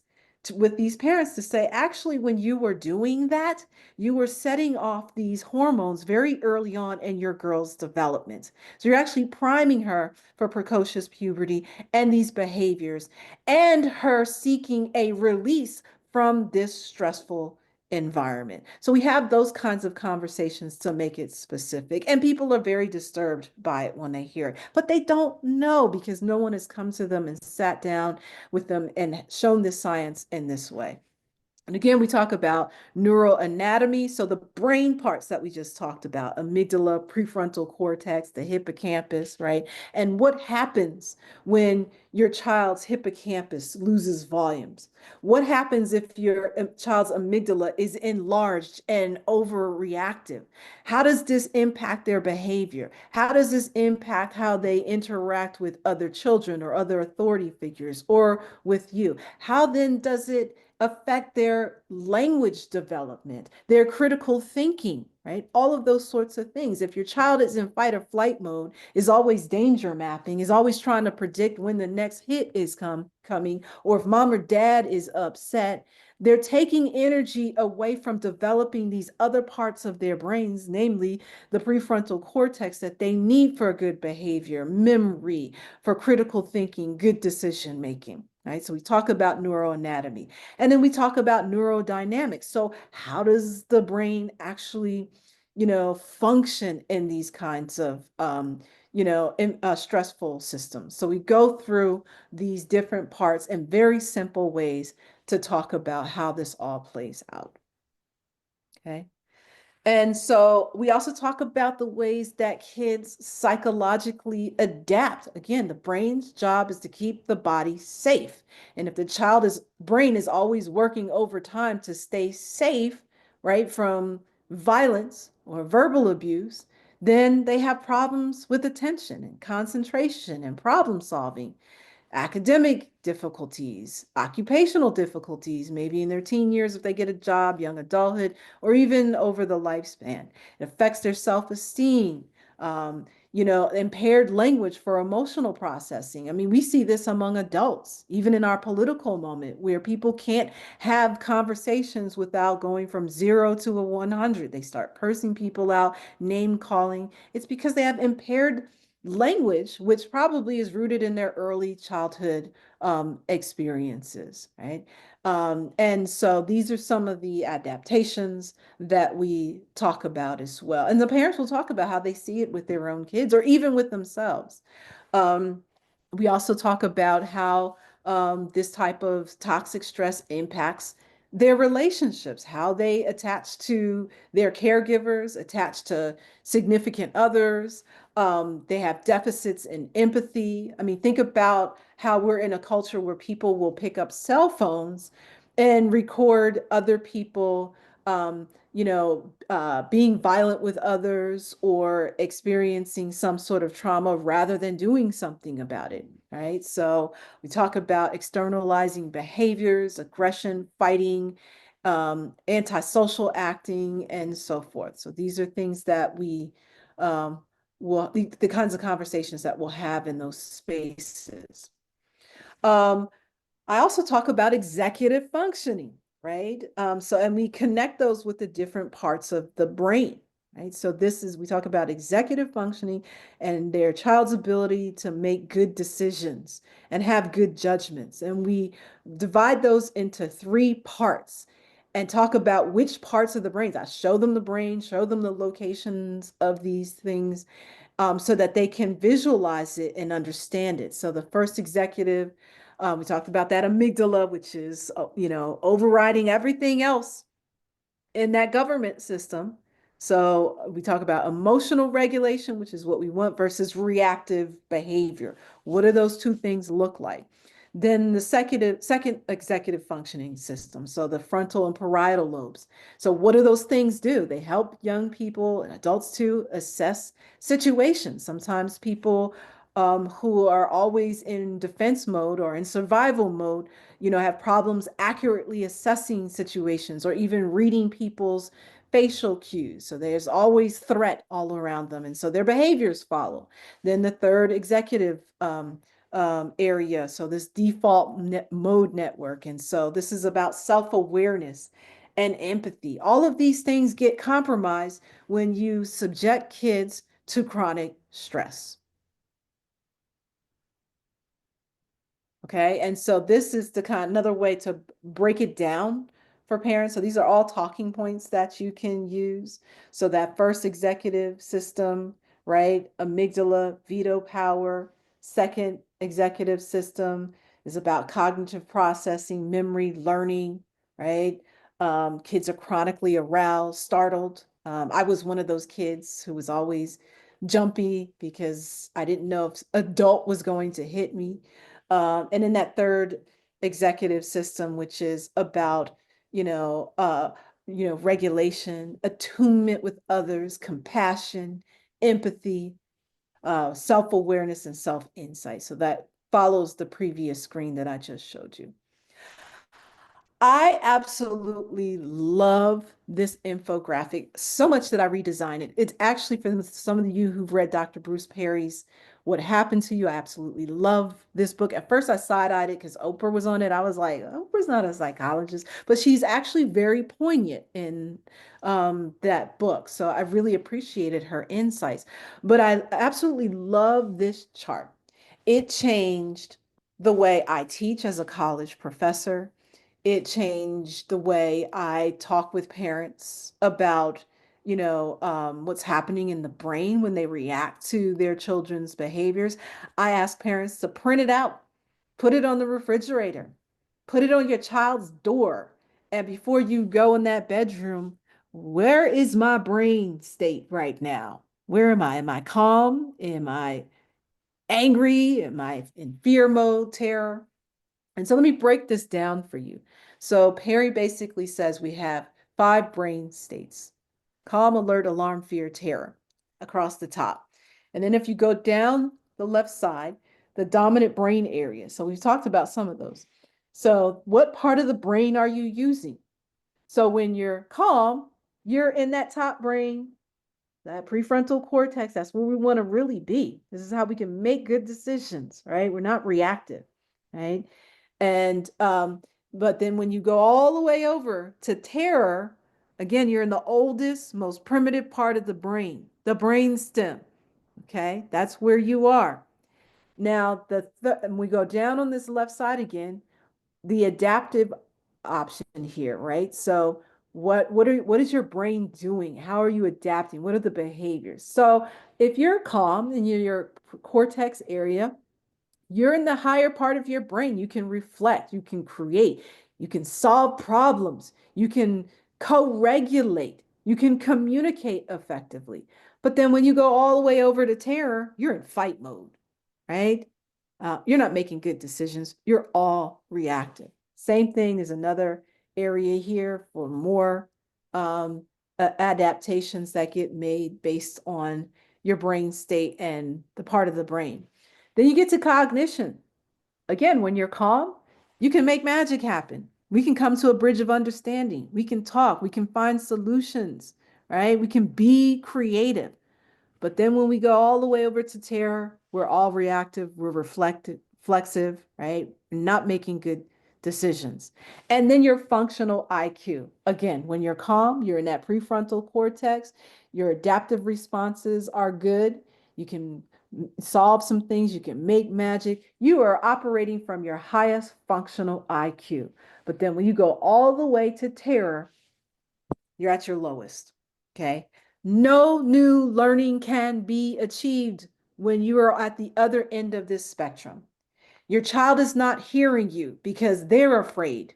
B: with these parents to say, actually, when you were doing that, you were setting off these hormones very early on in your girl's development. So you're actually priming her for precocious puberty and these behaviors and her seeking a release from this stressful environment. So we have those kinds of conversations to make it specific. And people are very disturbed by it when they hear it, but they don't know because no one has come to them and sat down with them and shown this science in this way. And again, we talk about neuroanatomy. So the brain parts that we just talked about, amygdala, prefrontal cortex, the hippocampus, right? And what happens when your child's hippocampus loses volumes? What happens if your child's amygdala is enlarged and overreactive? How does this impact their behavior? How does this impact how they interact with other children or other authority figures or with you? How then does it affect their language development, their critical thinking, right? All of those sorts of things. If your child is in fight or flight mode, is always danger mapping, is always trying to predict when the next hit is coming, or if mom or dad is upset, they're taking energy away from developing these other parts of their brains, namely the prefrontal cortex that they need for good behavior, memory, for critical thinking, good decision making. Right? So we talk about neuroanatomy. And then we talk about neurodynamics. So how does the brain actually, function in these kinds of, stressful systems? So we go through these different parts in very simple ways to talk about how this all plays out. Okay. And so we also talk about the ways that kids psychologically adapt. Again, the brain's job is to keep the body safe. And if the child's brain is always working overtime to stay safe, right, from violence or verbal abuse, then they have problems with attention and concentration and problem solving, academic difficulties, occupational difficulties, maybe in their teen years if they get a job, young adulthood, or even over the lifespan. It affects their self-esteem, impaired language for emotional processing. I mean, we see this among adults, even in our political moment, where people can't have conversations without going from 0 to 100. They start cursing people out, name calling. It's because they have impaired language, which probably is rooted in their early childhood experiences, right? And so these are some of the adaptations that we talk about as well. And the parents will talk about how they see it with their own kids or even with themselves. Um, we also talk about how this type of toxic stress impacts their relationships, how they attach to their caregivers, attach to significant others. They have deficits in empathy. I mean, think about how we're in a culture where people will pick up cell phones and record other people, being violent with others or experiencing some sort of trauma rather than doing something about it, right? So we talk about externalizing behaviors, aggression, fighting, antisocial acting, and so forth. So these are things that we the kinds of conversations that we'll have in those spaces. Um, I also talk about executive functioning, right? And we connect those with the different parts of the brain, right? So we talk about executive functioning and their child's ability to make good decisions and have good judgments. And we divide those into three parts and talk about which parts of the brains. I show them the brain, show them the locations of these things, so that they can visualize it and understand it. So the first executive, we talked about that amygdala, which is, overriding everything else in that government system. So we talk about emotional regulation, which is what we want, versus reactive behavior. What do those two things look like? Then the second executive functioning system, so the frontal and parietal lobes. So what do those things do? They help young people and adults to assess situations. Sometimes people who are always in defense mode or in survival mode, have problems accurately assessing situations or even reading people's facial cues. So there's always threat all around them. And so their behaviors follow. Then the third executive area. So this mode network. And so this is about self-awareness and empathy. All of these things get compromised when you subject kids to chronic stress. Okay. And so this is the another way to break it down for parents. So these are all talking points that you can use. So that first executive system, right? Amygdala, veto power. Second executive system is about cognitive processing, memory, learning, right? Kids are chronically aroused, startled. I was one of those kids who was always jumpy because I didn't know if adult was going to hit me. And then that third executive system, which is about, regulation, attunement with others, compassion, empathy, self-awareness, and self-insight. So that follows the previous screen that I just showed you. I absolutely love this infographic so much that I redesigned it. It's actually for some of you who've read Dr. Bruce Perry's What Happened to You. I absolutely love this book. At first, I side-eyed it because Oprah was on it. I was like, Oprah's not a psychologist, but she's actually very poignant in that book. So I really appreciated her insights. But I absolutely love this chart. It changed the way I teach as a college professor. It changed the way I talk with parents about, what's happening in the brain when they react to their children's behaviors. I ask parents to print it out, put it on the refrigerator, put it on your child's door. And before you go in that bedroom, where is my brain state right now? Where am I? Am I calm? Am I angry? Am I in fear mode, terror? And so let me break this down for you. So Perry basically says we have 5 brain states: calm, alert, alarm, fear, terror across the top. And then if you go down the left side, the dominant brain area. So we've talked about some of those. So what part of the brain are you using? So when you're calm, you're in that top brain, that prefrontal cortex. That's where we want to really be. This is how we can make good decisions, right? We're not reactive, right? And but then when you go all the way over to terror, again, you're in the oldest, most primitive part of the brain stem, Okay, that's where you are. Now, and we go down on this left side again, the adaptive option here, right? So what is your brain doing? How are you adapting? What are the behaviors? So if you're calm in your cortex area, you're in the higher part of your brain. You can reflect, you can create, you can solve problems, you can co-regulate, you can communicate effectively. But then when you go all the way over to terror, you're in fight mode, right? You're not making good decisions. You're all reactive. Same thing. There's another area here for more um, adaptations that get made based on your brain state and the part of the brain. Then you get to cognition. Again, when you're calm, you can make magic happen. We can come to a bridge of understanding. We can talk. We can find solutions, right? We can be creative. But then when we go all the way over to terror, we're all reactive, we're reflective, flexive, right? Not making good decisions. And then your functional IQ. Again, when you're calm, you're in that prefrontal cortex, your adaptive responses are good. You can solve some things, you can make magic. You are operating from your highest functional IQ. But then when you go all the way to terror, you're at your lowest. Okay. No new learning can be achieved when you are at the other end of this spectrum. Your child is not hearing you because they're afraid.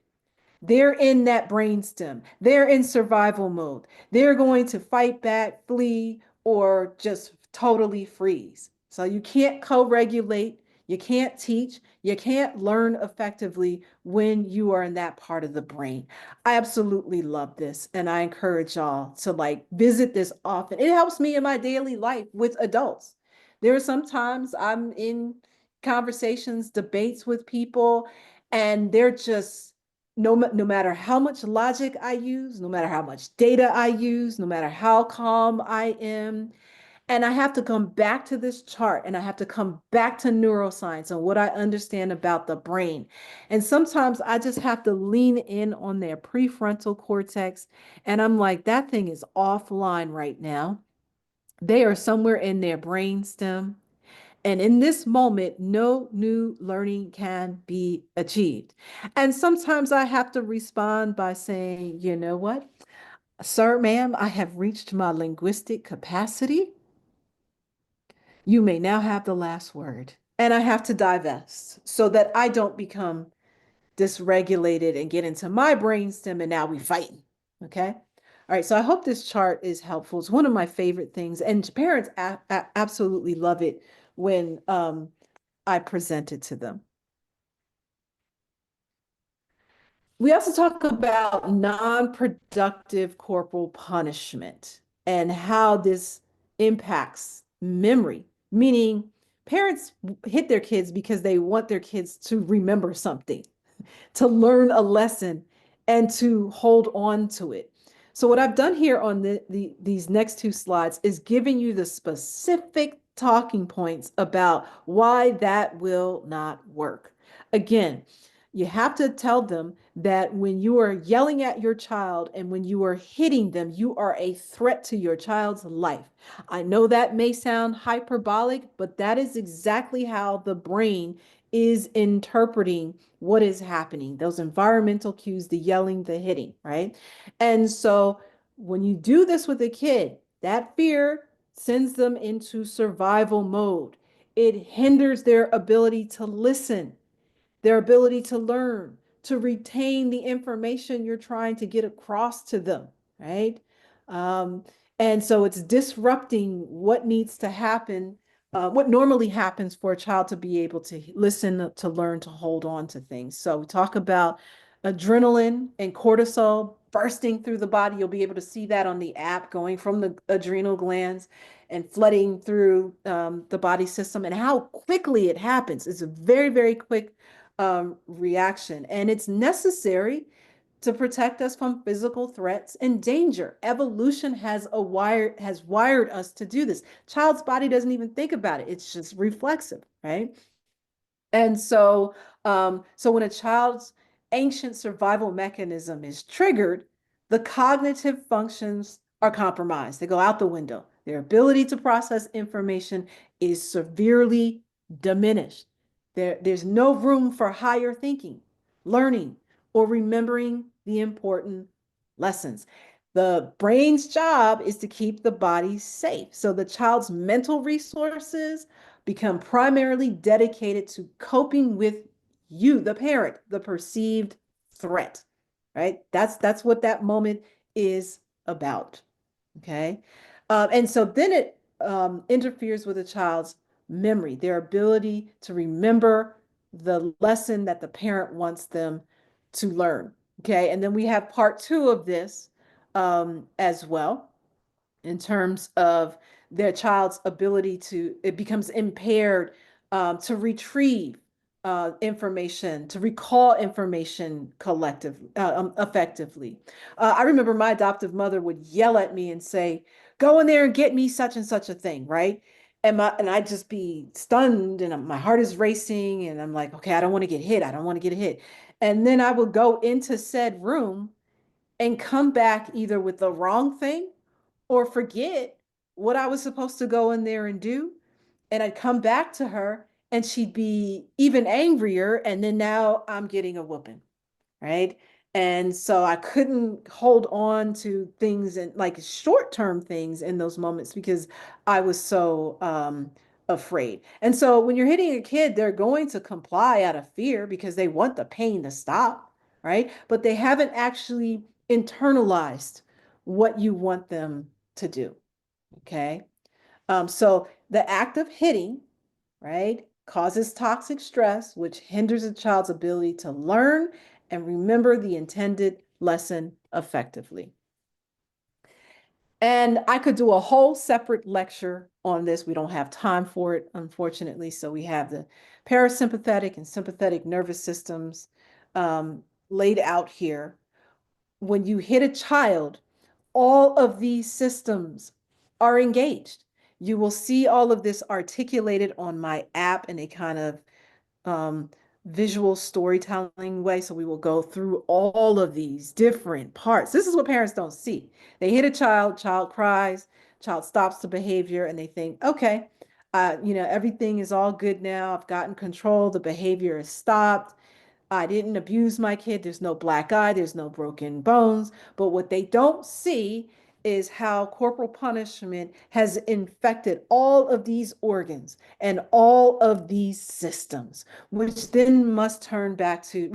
B: They're in that brainstem. They're in survival mode. They're going to fight back, flee, or just totally freeze. So you can't co-regulate, you can't teach, you can't learn effectively when you are in that part of the brain. I absolutely love this, and I encourage y'all to like visit this often. It helps me in my daily life with adults. There are sometimes I'm in conversations, debates with people, and they're just no matter how much logic I use, no matter how much data I use, no matter how calm I am, and I have to come back to this chart and I have to come back to neuroscience and what I understand about the brain. And sometimes I just have to lean in on their prefrontal cortex. And I'm like, that thing is offline right now. They are somewhere in their brain stem. And in this moment, no new learning can be achieved. And sometimes I have to respond by saying, you know what, sir, ma'am, I have reached my linguistic capacity. You may now have the last word. And I have to divest so that I don't become dysregulated and get into my brainstem and now we fighting. Okay. All right. So I hope this chart is helpful. It's one of my favorite things. And parents absolutely love it when I present it to them. We also talk about non-productive corporal punishment and how this impacts memory, meaning parents hit their kids because they want their kids to remember something, to learn a lesson, and to hold on to it. So what I've done here on these next two slides is giving you the specific talking points about why that will not work. Again, you have to tell them that when you are yelling at your child and when you are hitting them, you are a threat to your child's life. I know that may sound hyperbolic, but that is exactly how the brain is interpreting what is happening, those environmental cues, the yelling, the hitting, right? And so when you do this with a kid, that fear sends them into survival mode. It hinders their ability to listen, their ability to learn, to retain the information you're trying to get across to them, right? Um, and so it's disrupting what needs to happen, what normally happens for a child to be able to listen, to learn, to hold on to things. So we talk about adrenaline and cortisol bursting through the body. You'll be able to see that on the app going from the adrenal glands and flooding through the body system and how quickly it happens. It's a very, very quick reaction, and it's necessary to protect us from physical threats and danger. Evolution has wired us to do this. Child's body doesn't even think about it. It's just reflexive, right? And so, so when a child's ancient survival mechanism is triggered, the cognitive functions are compromised. They go out the window. Their ability to process information is severely diminished. There's no room for higher thinking, learning, or remembering the important lessons. The brain's job is to keep the body safe. So the child's mental resources become primarily dedicated to coping with you, the parent, the perceived threat, right? That's what that moment is about. Okay. And so then it interferes with a child's memory, their ability to remember the lesson that the parent wants them to learn. Okay. And then we have part two of this as well, in terms of their child's ability to, it becomes impaired to retrieve information, to recall information effectively. I remember my adoptive mother would yell at me and say, "Go in there and get me such and such a thing," right? And I'd just be stunned, and my heart is racing, and I'm like, okay, I don't want to get hit. I don't want to get hit. And then I would go into said room and come back either with the wrong thing or forget what I was supposed to go in there and do. And I'd come back to her and she'd be even angrier. And then now I'm getting a whooping, right? And so I couldn't hold on to things and like short-term things in those moments because I was so afraid. And so when you're hitting a kid, they're going to comply out of fear because they want the pain to stop, right? But they haven't actually internalized what you want them to do. Okay. So the act of hitting, right, causes toxic stress, which hinders a child's ability to learn and remember the intended lesson effectively. And I could do a whole separate lecture on this. We don't have time for it, unfortunately. So we have the parasympathetic and sympathetic nervous systems laid out here. When you hit a child, all of these systems are engaged. You will see all of this articulated on my app in a kind of um, visual storytelling way. So we will go through all of these different parts. This is what parents don't see. They hit a child, child cries, child stops the behavior, and they think, okay, everything is all good now. I've gotten control. The behavior is stopped. I didn't abuse my kid. There's no black eye, there's no broken bones. But what they don't see is how corporal punishment has infected all of these organs and all of these systems, which then must return back to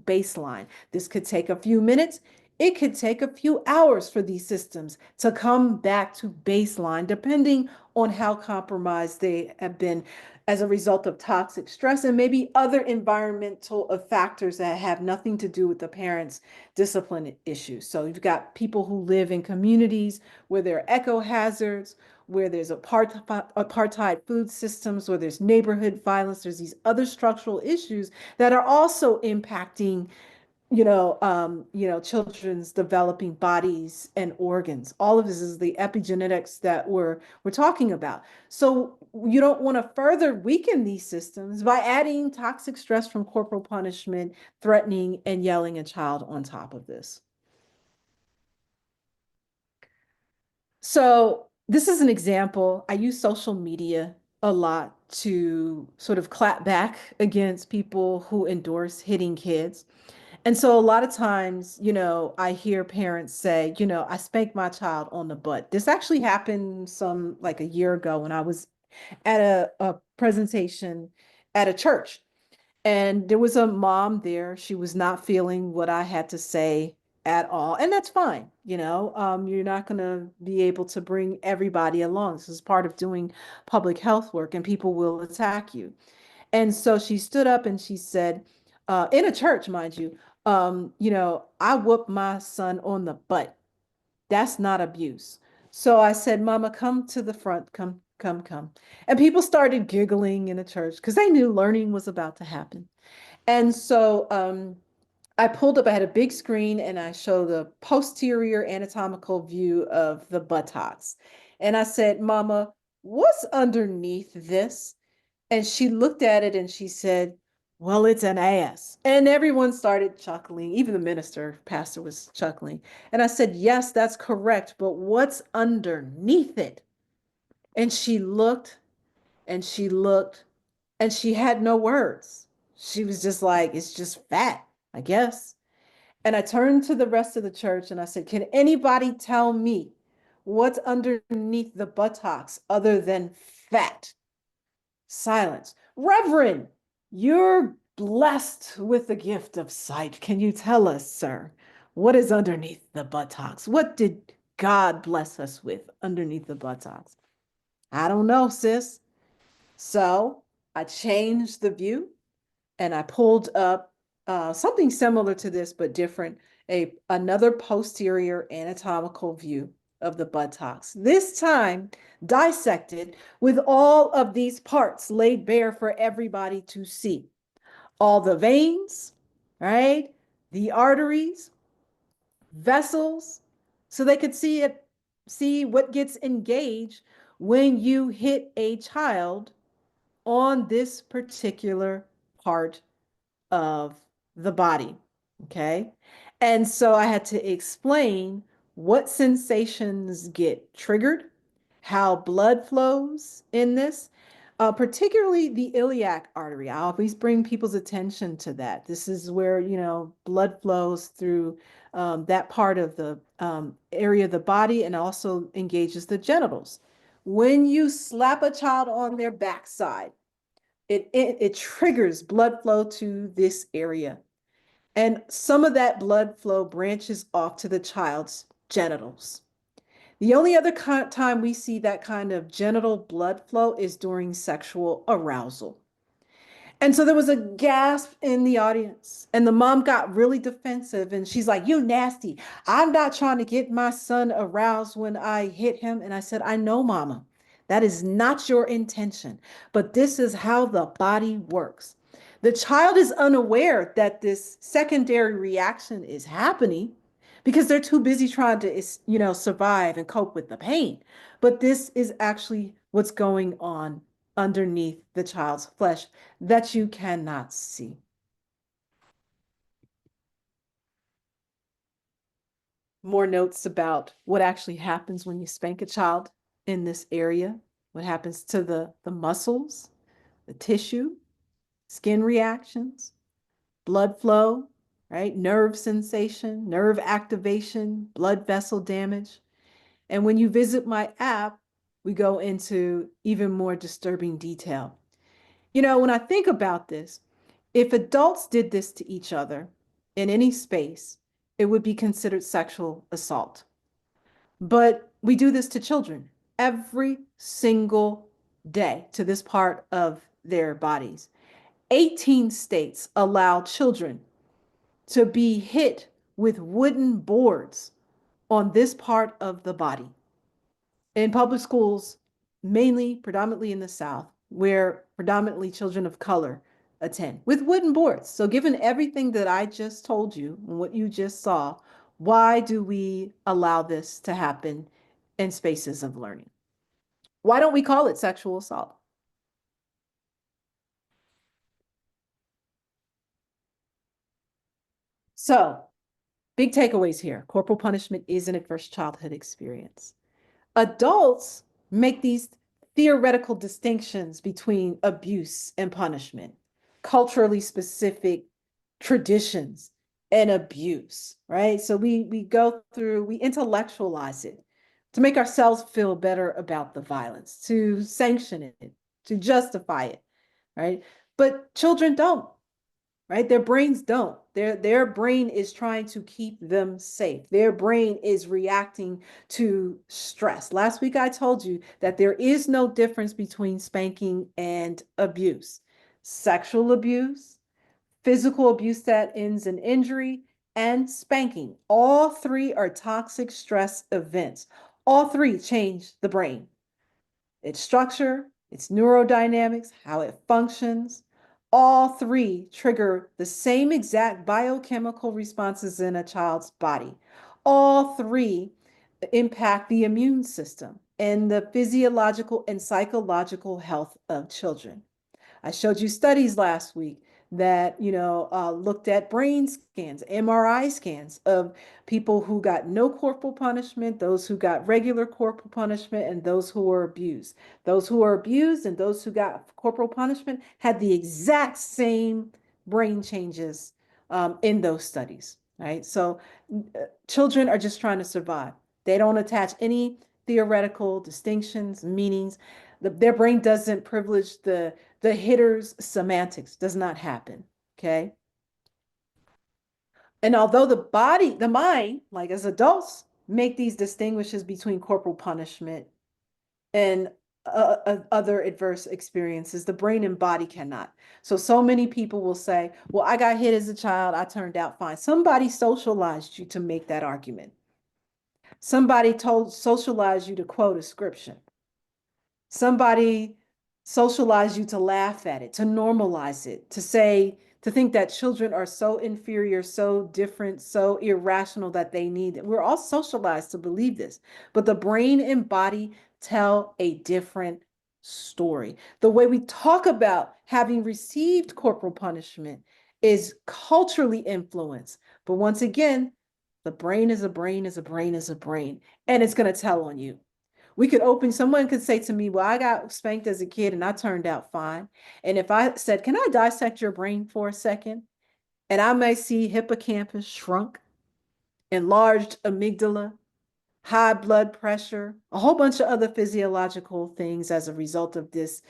B: baseline. This could take a few minutes. It could take a few hours for these systems to come back to baseline, depending on how compromised they have been as a result of toxic stress and maybe other environmental factors that have nothing to do with the parents' discipline issues. So you've got people who live in communities where there are eco hazards, where there's apartheid food systems, where there's neighborhood violence, there's these other structural issues that are also impacting children's developing bodies and organs. All of this is the epigenetics that we're talking about. So you don't want to further weaken these systems by adding toxic stress from corporal punishment, threatening, and yelling a child on top of this. So this is an example. I use social media a lot to sort of clap back against people who endorse hitting kids. And so a lot of times, I hear parents say, I spanked my child on the butt. This actually happened some like a year ago when I was at a presentation at a church. And there was a mom there. She was not feeling what I had to say at all. And that's fine. You're not going to be able to bring everybody along. This is part of doing public health work, and people will attack you. And so she stood up and she said, in a church, mind you, I whooped my son on the butt. That's not abuse. So I said, Mama, come to the front. Come, come, come. And people started giggling in the church because they knew learning was about to happen. And so I pulled up, I had a big screen and I showed the posterior anatomical view of the buttocks. And I said, Mama, what's underneath this? And she looked at it and she said, Well, it's an ass. And everyone started chuckling. Even the minister, pastor, was chuckling. And I said, yes, that's correct. But what's underneath it? And she looked and she looked and she had no words. She was just like, it's just fat, I guess. And I turned to the rest of the church and I said, can anybody tell me what's underneath the buttocks other than fat? Silence. Reverend, you're blessed with the gift of sight. Can you tell us, sir, what is underneath the buttocks? What did God bless us with underneath the buttocks? I don't know, sis. So I changed the view and I pulled up something similar to this, but different, another posterior anatomical view of the buttocks. This time dissected with all of these parts laid bare for everybody to see. All the veins, right? The arteries, vessels, so they could see it, see what gets engaged when you hit a child on this particular part of the body. Okay. And so I had to explain what sensations get triggered, how blood flows in this, particularly the iliac artery. I always bring people's attention to that. This is where, blood flows through that part of the area of the body and also engages the genitals. When you slap a child on their backside, it triggers blood flow to this area. And some of that blood flow branches off to the child's genitals. The only other time we see that kind of genital blood flow is during sexual arousal. And so there was a gasp in the audience, and the mom got really defensive. And she's like, you nasty. I'm not trying to get my son aroused when I hit him. And I said, I know, mama, that is not your intention, but this is how the body works. The child is unaware that this secondary reaction is happening because they're too busy trying to, survive and cope with the pain. But this is actually what's going on underneath the child's flesh that you cannot see. More notes about what actually happens when you spank a child in this area, what happens to the muscles, the tissue, skin reactions, blood flow, right? Nerve sensation, nerve activation, blood vessel damage. And when you visit my app, we go into even more disturbing detail. When I think about this, if adults did this to each other in any space, it would be considered sexual assault. But we do this to children every single day to this part of their bodies. 18 states allow children to be hit with wooden boards on this part of the body. In public schools, mainly predominantly in the South, where predominantly children of color attend, with wooden boards. So given everything that I just told you and what you just saw, why do we allow this to happen in spaces of learning? Why don't we call it sexual assault? So, big takeaways here. Corporal punishment is an adverse childhood experience. Adults make these theoretical distinctions between abuse and punishment, culturally specific traditions and abuse, right? So we go through, we intellectualize it to make ourselves feel better about the violence, to sanction it, to justify it, right? But children don't, right? Their brains don't. Their brain is trying to keep them safe. Their brain is reacting to stress. Last week I told you that there is no difference between spanking and abuse. Sexual abuse, physical abuse that ends in injury, and spanking. All three are toxic stress events. All three change the brain, its structure, its neurodynamics, how it functions. All three trigger the same exact biochemical responses in a child's body. All three impact the immune system and the physiological and psychological health of children. I showed you studies last week that, looked at brain scans, MRI scans of people who got no corporal punishment, those who got regular corporal punishment, and those who were abused. Those who were abused and those who got corporal punishment had the exact same brain changes in those studies, right? So children are just trying to survive. They don't attach any theoretical distinctions, meanings. Their brain doesn't privilege the hitter's semantics, does not happen. Okay. And although the mind, like as adults, make these distinguishes between corporal punishment and other adverse experiences, the brain and body cannot. So many people will say, well, I got hit as a child, I turned out fine. Somebody socialized you to make that argument. Somebody socialized you to quote a scripture. Somebody socialized you to laugh at it, to normalize it, to think that children are so inferior, so different, so irrational that they need it. We're all socialized to believe this, but the brain and body tell a different story. The way we talk about having received corporal punishment is culturally influenced. But once again, the brain is a brain is a brain is a brain, and it's going to tell on you. Someone could say to me, well, I got spanked as a kid and I turned out fine. And if I said, can I dissect your brain for a second? And I may see hippocampus shrunk, enlarged amygdala, high blood pressure, a whole bunch of other physiological things as a result of this,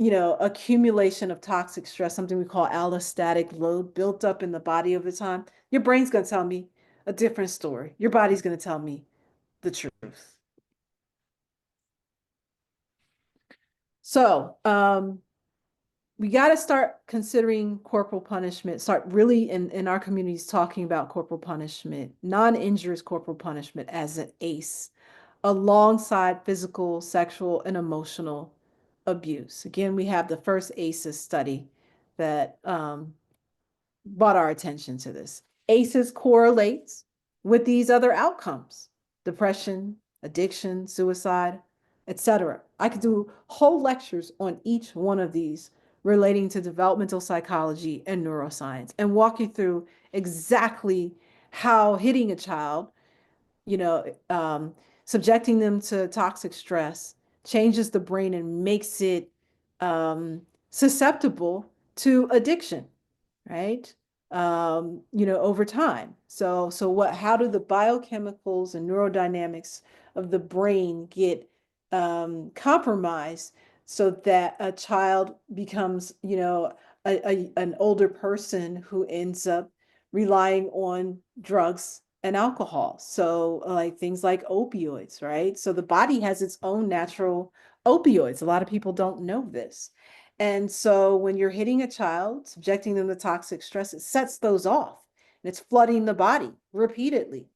B: accumulation of toxic stress, something we call allostatic load built up in the body over time. Your brain's going to tell me a different story. Your body's going to tell me the truth. So, we got to start considering corporal punishment, start really in our communities talking about corporal punishment, non-injurious corporal punishment as an ACE, alongside physical, sexual, and emotional abuse. Again, we have the first ACEs study that brought our attention to this. ACEs correlates with these other outcomes: depression, addiction, suicide, etc. I could do whole lectures on each one of these relating to developmental psychology and neuroscience and walk you through exactly how hitting a child, you know, um, subjecting them to toxic stress changes the brain and makes it susceptible to addiction, right? Over time. How do the biochemicals and neurodynamics of the brain get compromised so that a child becomes, an older person who ends up relying on drugs and alcohol. So like things like opioids, right? So the body has its own natural opioids. A lot of people don't know this. And so when you're hitting a child, subjecting them to toxic stress, it sets those off and it's flooding the body repeatedly.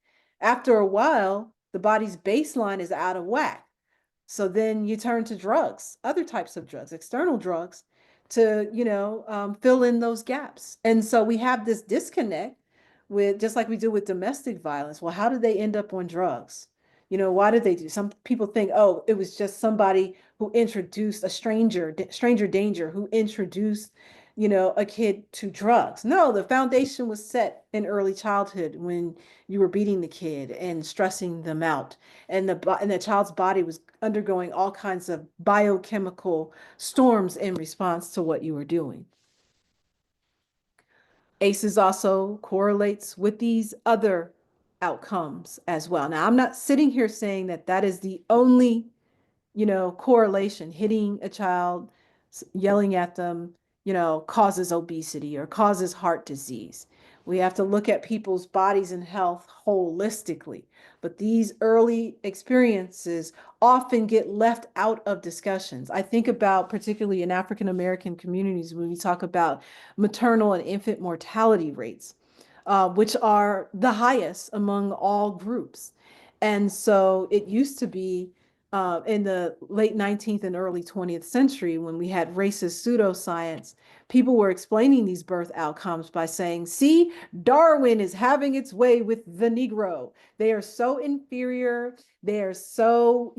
B: After a while, the body's baseline is out of whack. So then you turn to drugs, other types of drugs, external drugs, to fill in those gaps. And so we have this disconnect with, just like we do with domestic violence. Well, how did they end up on drugs? Why did they do? Some people think, oh, it was just somebody who introduced a stranger danger, who introduced, a kid to drugs. No, the foundation was set in early childhood when you were beating the kid and stressing them out, and the child's body was undergoing all kinds of biochemical storms in response to what you were doing. ACEs also correlates with these other outcomes as well. Now, I'm not sitting here saying that that is the only, correlation. Hitting a child, yelling at them, causes obesity or causes heart disease. We have to look at people's bodies and health holistically. But these early experiences often get left out of discussions. I think about, particularly in African American communities, when we talk about maternal and infant mortality rates, which are the highest among all groups. And so it used to be in the late 19th and early 20th century, when we had racist pseudoscience, people were explaining these birth outcomes by saying, see, Darwin is having its way with the Negro. They are so inferior. They are so,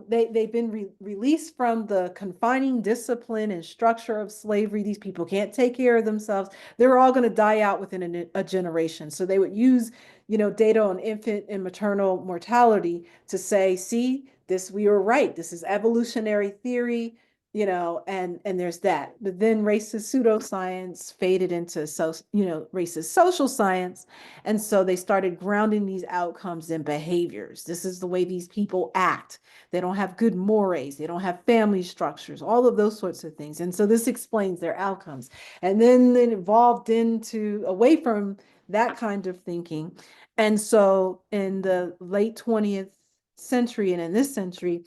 B: they've been released from the confining discipline and structure of slavery. These people can't take care of themselves. They're all going to die out within a generation. So they would use, data on infant and maternal mortality to say, see, this, we were right. This is evolutionary theory, and there's that. But then racist pseudoscience faded into racist social science. And so they started grounding these outcomes in behaviors. This is the way these people act. They don't have good mores. They don't have family structures, all of those sorts of things. And so this explains their outcomes. And then it evolved into away from that kind of thinking. And so in the late 20th century and in this century,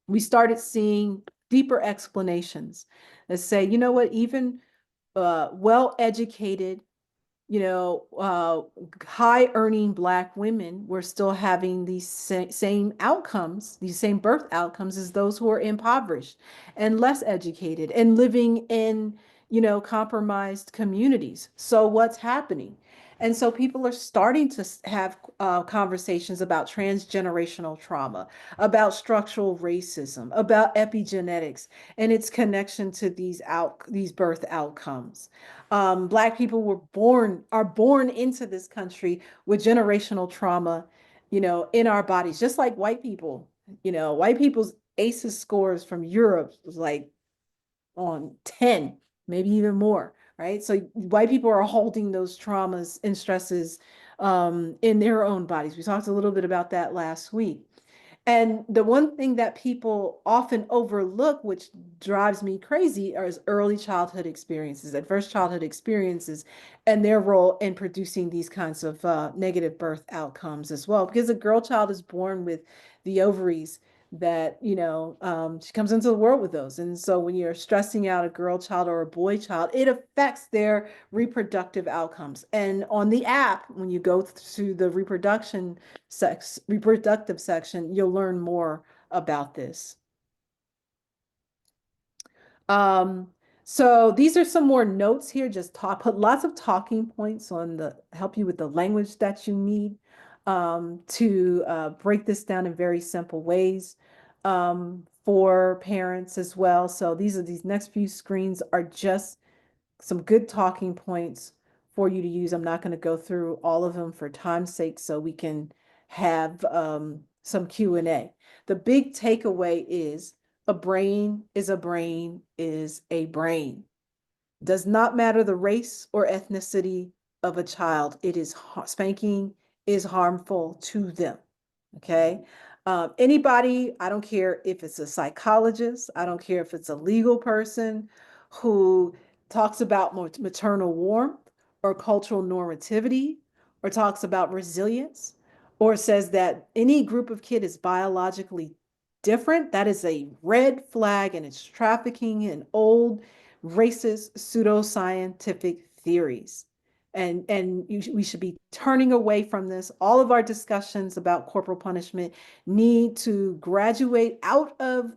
B: we started seeing deeper explanations that say, you know what, even well-educated, high earning Black women were still having these same outcomes, these same birth outcomes as those who are impoverished and less educated and living in, compromised communities. So what's happening? And so people are starting to have conversations about transgenerational trauma, about structural racism, about epigenetics and its connection to these birth outcomes. Black people are born into this country with generational trauma, in our bodies, just like white people. White people's ACEs scores from Europe was like on 10, maybe even more, right? So white people are holding those traumas and stresses in their own bodies. We talked a little bit about that last week. And the one thing that people often overlook, which drives me crazy, are early childhood experiences, adverse childhood experiences, and their role in producing these kinds of negative birth outcomes as well. Because a girl child is born with the ovaries that, she comes into the world with those. And so when you're stressing out a girl child or a boy child, it affects their reproductive outcomes. And on the app, when you go through the reproductive section, you'll learn more about this. Um, so these are some more notes here, just put lots of talking points on help you with the language that you need to break this down in very simple ways for parents as well. So these next few screens are just some good talking points for you to use. I'm not going to go through all of them for time's sake, so we can have some Q&A. The big takeaway is a brain is a brain is a brain. Does not matter the race or ethnicity of a child. Spanking is harmful to them. Okay. Anybody, I don't care if it's a psychologist, I don't care if it's a legal person who talks about maternal warmth or cultural normativity or talks about resilience or says that any group of kid is biologically different, that is a red flag and it's trafficking in old racist pseudoscientific theories. And we should be turning away from this. All of our discussions about corporal punishment need to graduate out of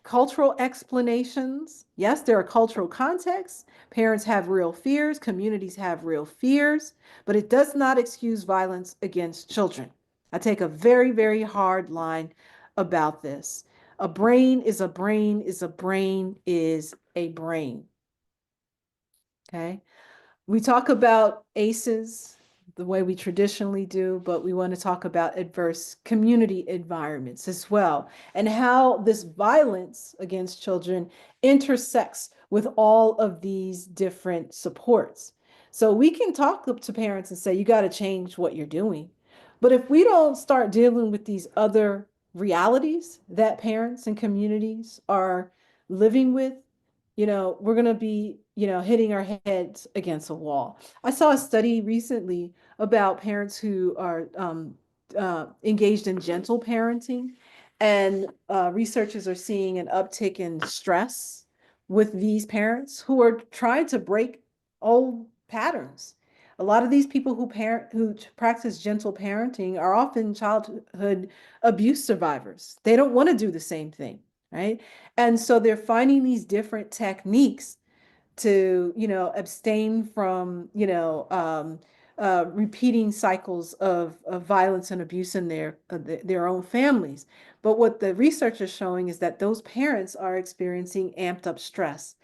B: cultural explanations. Yes, there are cultural contexts. Parents have real fears, communities have real fears, but it does not excuse violence against children. I take a very, very hard line about this. A brain is a brain is a brain is a brain. Okay. We talk about ACEs the way we traditionally do, but we want to talk about adverse community environments as well, and how this violence against children intersects with all of these different supports. So we can talk to parents and say, you got to change what you're doing. But if we don't start dealing with these other realities that parents and communities are living with, we're going to be, hitting our heads against a wall. I saw a study recently about parents who are engaged in gentle parenting, and researchers are seeing an uptick in stress with these parents who are trying to break old patterns. A lot of these people who practice gentle parenting are often childhood abuse survivors. They don't want to do the same thing, right? And so they're finding these different techniques to, abstain from, repeating cycles of violence and abuse in their own families. But what the research is showing is that those parents are experiencing amped up stress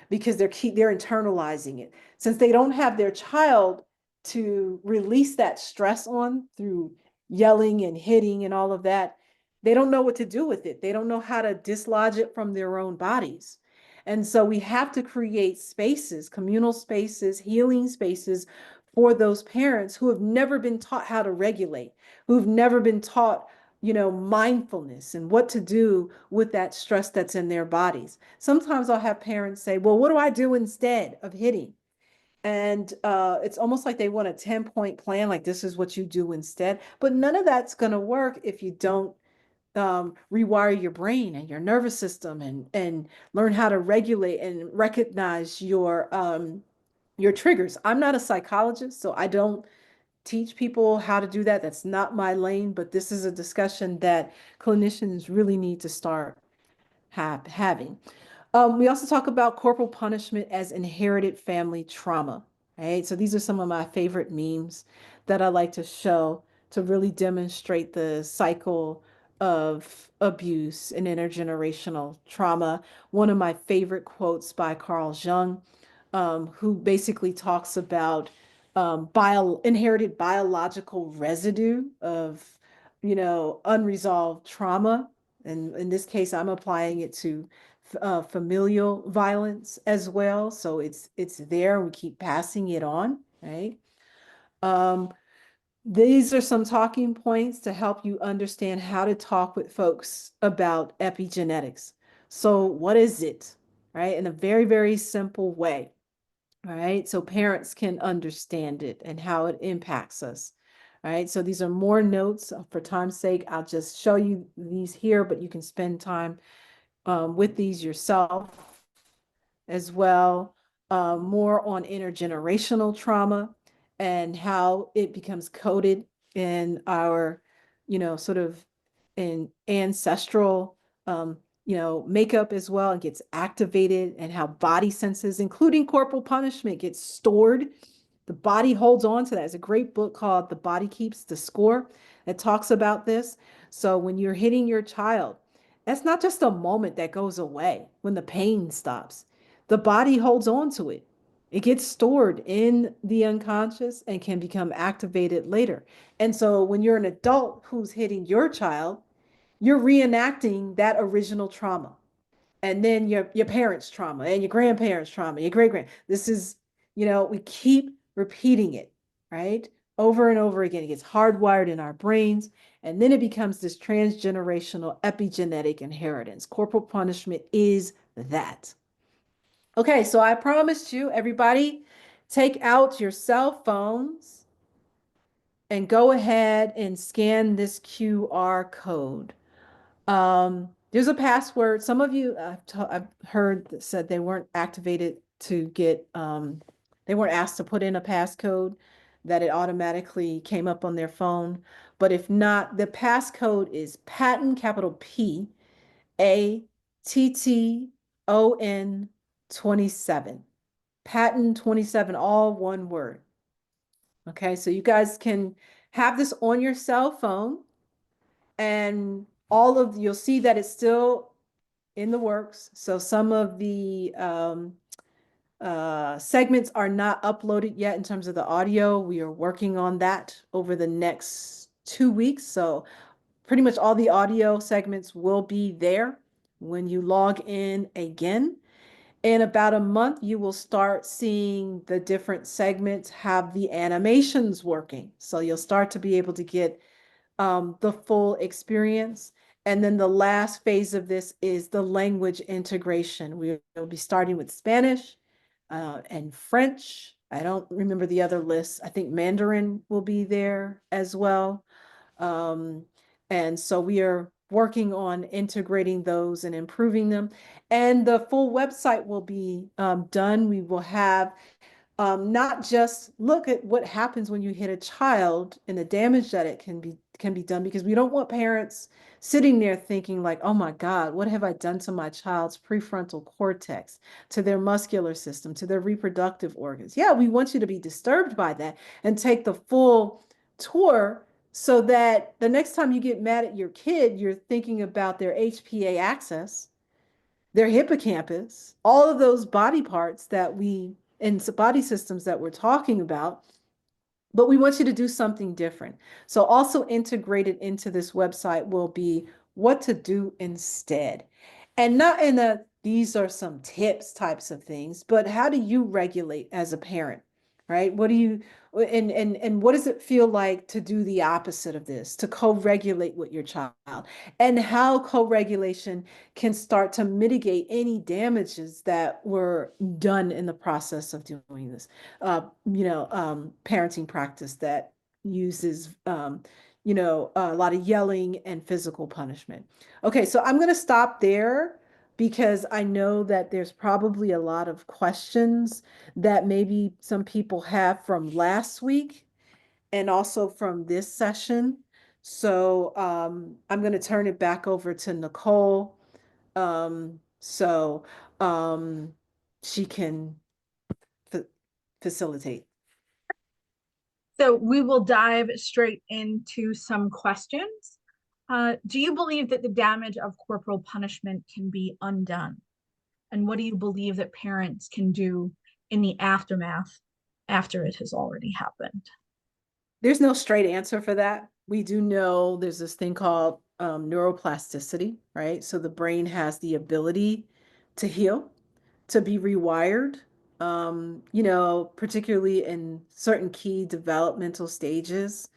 B: because they're internalizing it. Since they don't have their child to release that stress on through yelling and hitting and all of that, they don't know what to do with it. They don't know how to dislodge it from their own bodies. And so we have to create spaces, communal spaces, healing spaces for those parents who have never been taught how to regulate, who've never been taught, mindfulness and what to do with that stress that's in their bodies. Sometimes I'll have parents say, well, what do I do instead of hitting? And it's almost like they want a 10-point plan, like this is what you do instead. But none of that's going to work if you don't rewire your brain and your nervous system and learn how to regulate and recognize your triggers. I'm not a psychologist, so I don't teach people how to do that. That's not my lane, but this is a discussion that clinicians really need to start having. We also talk about corporal punishment as inherited family trauma. Right. So these are some of my favorite memes that I like to show to really demonstrate the cycle of abuse and intergenerational trauma. One of my favorite quotes by Carl Jung, who basically talks about inherited biological residue of, unresolved trauma. And in this case, I'm applying it to familial violence as well. So it's there. We keep passing it on, right? Um, these are some talking points to help you understand how to talk with folks about epigenetics. So what is it, right? In a very, very simple way, all right? So parents can understand it and how it impacts us. All right, so these are more notes. For time's sake, I'll just show you these here, but you can spend time with these yourself as well. More on intergenerational trauma and how it becomes coded in our, sort of in ancestral, makeup as well, and gets activated, and how body senses, including corporal punishment, gets stored. The body holds on to that. There's a great book called The Body Keeps the Score that talks about this. So when you're hitting your child, that's not just a moment that goes away when the pain stops. The body holds on to it. It gets stored in the unconscious and can become activated later. And so when you're an adult who's hitting your child, you're reenacting that original trauma. And then your parents' trauma and your grandparents' trauma, your great grand. This is, we keep repeating it, right? Over and over again. It gets hardwired in our brains. And then it becomes this transgenerational epigenetic inheritance. Corporal punishment is that. Okay, so I promised you, everybody, take out your cell phones and go ahead and scan this QR code. There's a password. Some of you I've heard that said they weren't activated to get, they weren't asked to put in a passcode, that it automatically came up on their phone. But if not, the passcode is Patton, capital Patton 27. Patton 27, all one word. Okay, so you guys can have this on your cell phone, and you'll see that it's still in the works. So some of the segments are not uploaded yet in terms of the audio. We are working on that over the next 2 weeks. So pretty much all the audio segments will be there when you log in again. In about a month, you will start seeing the different segments have the animations working. So you'll start to be able to get the full experience. And then the last phase of this is the language integration. We will be starting with Spanish and French. I don't remember the other lists. I think Mandarin will be there as well. And so we are working on integrating those and improving them. And the full website will be done. We will have Not just look at what happens when you hit a child and the damage that it can be done, because we don't want parents sitting there thinking like, oh my God, what have I done to my child's prefrontal cortex, to their muscular system, to their reproductive organs? Yeah, we want you to be disturbed by that and take the full tour so that the next time you get mad at your kid, you're thinking about their HPA axis, their hippocampus, all of those body parts that we and body systems that we're talking about, but we want you to do something different. So also integrated into this website will be what to do instead. And not in a these are some tips types of things, but how do you regulate as a parent, right? What do you and what does it feel like to do the opposite of this, to co-regulate with your child, and how co-regulation can start to mitigate any damages that were done in the process of doing this parenting practice that uses, a lot of yelling and physical punishment. Okay, so I'm going to stop there because I know that there's probably a lot of questions that maybe some people have from last week and also from this session. So I'm going to turn it back over to Nicole, so um, she can fa facilitate.
A: So we will dive straight into some questions. Do you believe that the damage of corporal punishment can be undone? And what do you believe that parents can do in the aftermath after it has already happened?
B: There's no straight answer for that. We do know there's this thing called neuroplasticity, right? So the brain has the ability to heal, to be rewired, particularly in certain key developmental stages.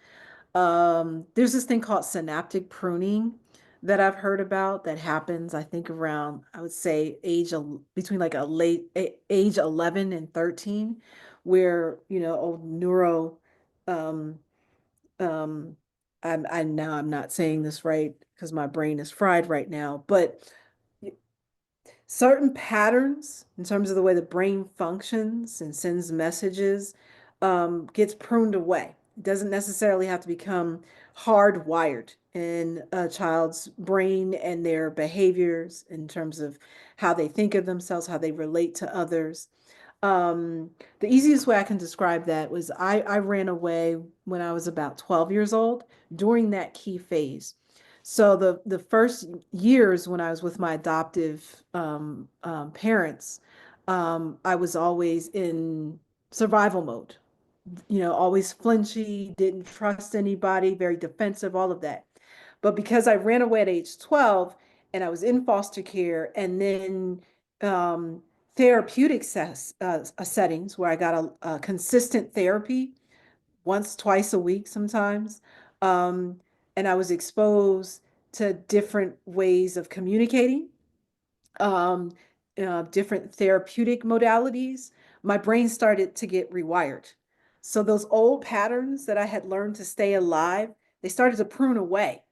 B: There's this thing called synaptic pruning that I've heard about that happens, I think, around, I would say, between like age 11 and 13, where, old um, um, I now I'm not saying this right because my brain is fried right now, but certain patterns in terms of the way the brain functions and sends messages gets pruned away. It doesn't necessarily have to become hardwired in a child's brain and their behaviors in terms of how they think of themselves, how they relate to others. Um, the easiest way I can describe that was I ran away when I was about 12 years old during that key phase. So the first years when I was with my adoptive parents, I was always in survival mode, always flinchy, didn't trust anybody, very defensive, all of that. But because I ran away at age 12 and I was in foster care and then um, therapeutic settings where I got a consistent therapy once, twice a week sometimes. Um, and I was exposed to different ways of communicating, um, different therapeutic modalities. My brain started to get rewired. So those old patterns that I had learned to stay alive, they started to prune away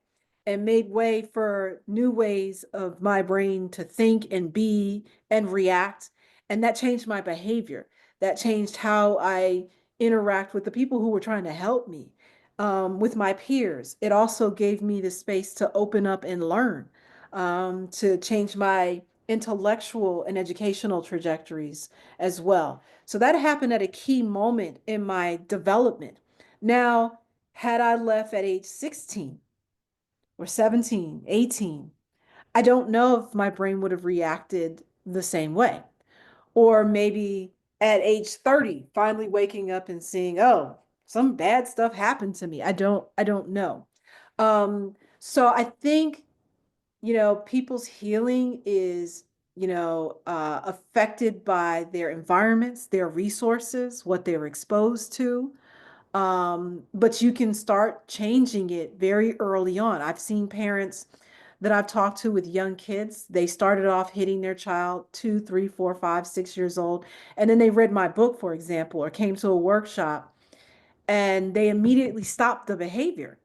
B: and made way for new ways of my brain to think and be and react. And that changed my behavior. That changed how I interact with the people who were trying to help me, with my peers. It also gave me the space to open up and learn, to change my intellectual and educational trajectories as well. So that happened at a key moment in my development. Now, had I left at age 16, or 17, 18, I don't know if my brain would have reacted the same way. Or maybe at age 30, finally waking up and seeing, oh, some bad stuff happened to me. I don't know. So I think, people's healing is, affected by their environments, their resources, what they're exposed to. But you can start changing it very early on. I've seen parents that I've talked to with young kids. They started off hitting their child 2, 3, 4, 5, 6 years old. And then they read my book, for example, or came to a workshop and they immediately stopped the behavior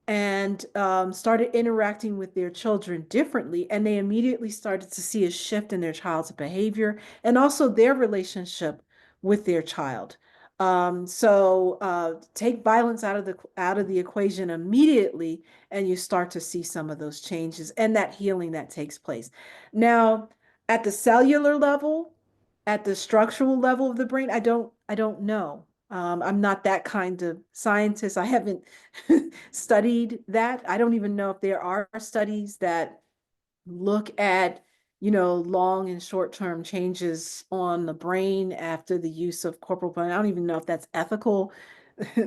B: and started interacting with their children differently. And they immediately started to see a shift in their child's behavior and also their relationship with their child. So take violence out of the equation immediately, and you start to see some of those changes and that healing that takes place. Now, at the cellular level, at the structural level of the brain, I don't know. I'm not that kind of scientist. I haven't studied that. I don't even know if there are studies that look at, long and short-term changes on the brain after the use of corporal punishment. I don't even know if that's ethical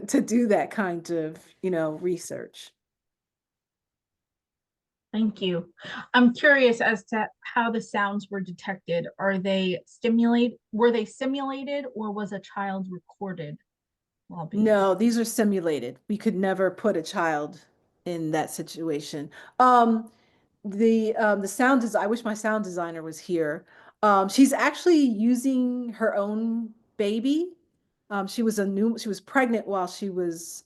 B: to do that kind of, research.
A: Thank you. I'm curious as to how the sounds were detected. Were they simulated or was a child recorded while being?
B: No, these are simulated. We could never put a child in that situation. Um, the sound design, I wish my sound designer was here. She's actually using her own baby. She was pregnant while she was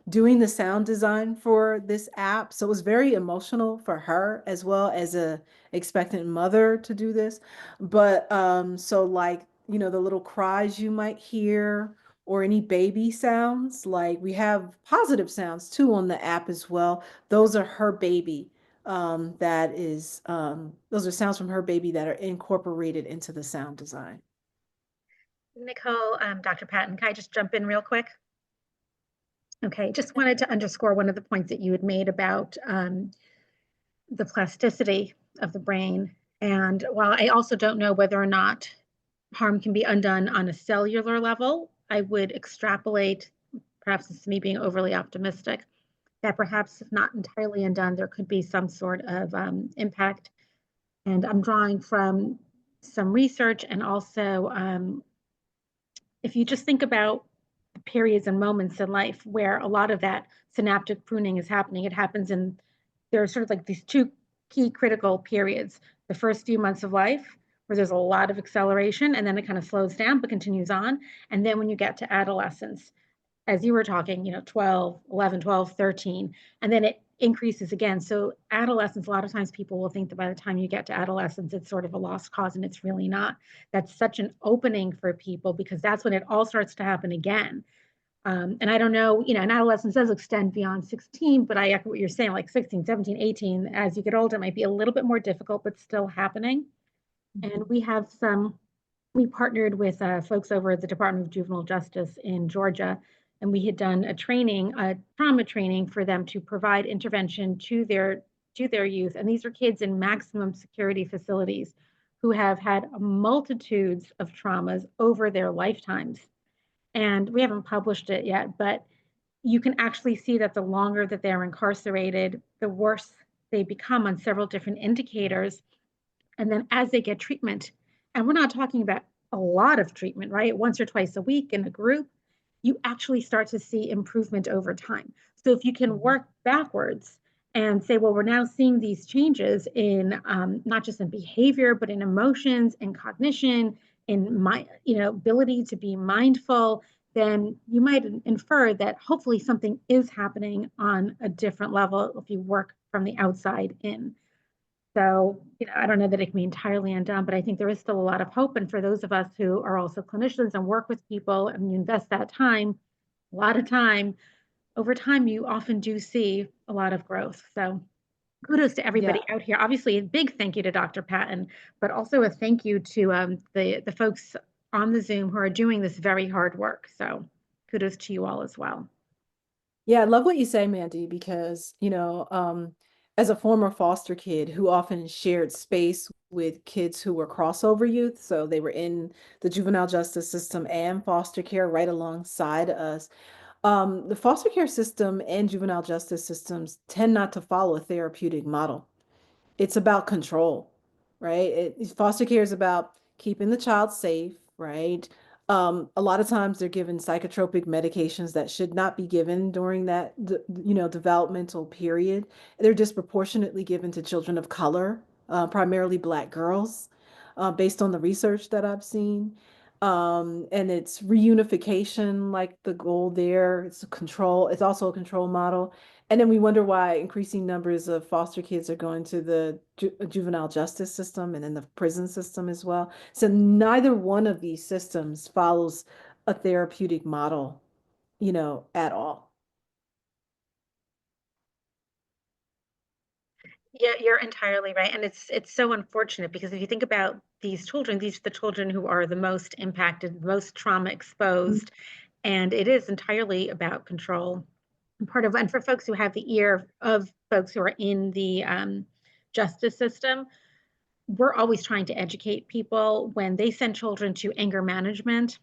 B: doing the sound design for this app. So it was very emotional for her as well as a expectant mother to do this. But so like, the little cries you might hear or any baby sounds, like we have positive sounds too on the app as well. Those are her baby. Those are sounds from her baby that are incorporated into the sound design.
C: Nicole, Dr. Patton, can I just jump in real quick? Okay, just wanted to underscore one of the points that you had made about the plasticity of the brain. And while I also don't know whether or not harm can be undone on a cellular level, I would extrapolate, perhaps this is me being overly optimistic, that perhaps if not entirely undone, there could be some sort of impact. And I'm drawing from some research and also if you just think about periods and moments in life where a lot of that synaptic pruning is happening, it happens in, there are sort of like these two key critical periods. The first few months of life, where there's a lot of acceleration, and then it kind of slows down but continues on. And then when you get to adolescence, as you were talking, 12, 11, 12, 13, and then it increases again. So adolescence, a lot of times people will think that by the time you get to adolescence, it's sort of a lost cause, and it's really not. That's such an opening for people because that's when it all starts to happen again. And I don't know, and adolescence does extend beyond 16, but I echo what you're saying, like 16, 17, 18, as you get older, it might be a little bit more difficult, but still happening. And we partnered with folks over at the Department of Juvenile Justice in Georgia, and we had done a trauma training for them to provide intervention to their youth. And these are kids in maximum security facilities who have had multitudes of traumas over their lifetimes. And we haven't published it yet, but you can actually see that the longer that they're incarcerated, the worse they become on several different indicators. And then as they get treatment, and we're not talking about a lot of treatment, right? Once or twice a week in a group, you actually start to see improvement over time. So if you can work backwards and say, well, we're now seeing these changes in not just in behavior, but in emotions and cognition, in my, ability to be mindful, then you might infer that hopefully something is happening on a different level if you work from the outside in. So, I don't know that it can be entirely undone, but I think there is still a lot of hope. And for those of us who are also clinicians and work with people and you invest that time, a lot of time, over time, you often do see a lot of growth. So kudos to everybody
B: Yeah.
C: out here. Obviously, a big thank you to Dr. Patton, but also a thank you to the folks on the Zoom who are doing this very hard work. So kudos to you all as well.
B: Yeah, I love what you say, Mandy, because, as a former foster kid who often shared space with kids who were crossover youth, so they were in the juvenile justice system and foster care right alongside us. The foster care system and juvenile justice systems tend not to follow a therapeutic model. It's about control, right? Foster care is about keeping the child safe, right? A lot of times they're given psychotropic medications that should not be given during that, developmental period. They're disproportionately given to children of color, primarily Black girls, based on the research that I've seen. And it's reunification, like the goal there. It's a control. It's also a control model. And then we wonder why increasing numbers of foster kids are going to the juvenile justice system and in the prison system as well. So neither one of these systems follows a therapeutic model, at all.
C: Yeah, you're entirely right. And it's so unfortunate because if you think about these children, these are the children who are the most impacted, most trauma exposed, and it is entirely about control. And for folks who have the ear of folks who are in the justice system, we're always trying to educate people when they send children to anger management.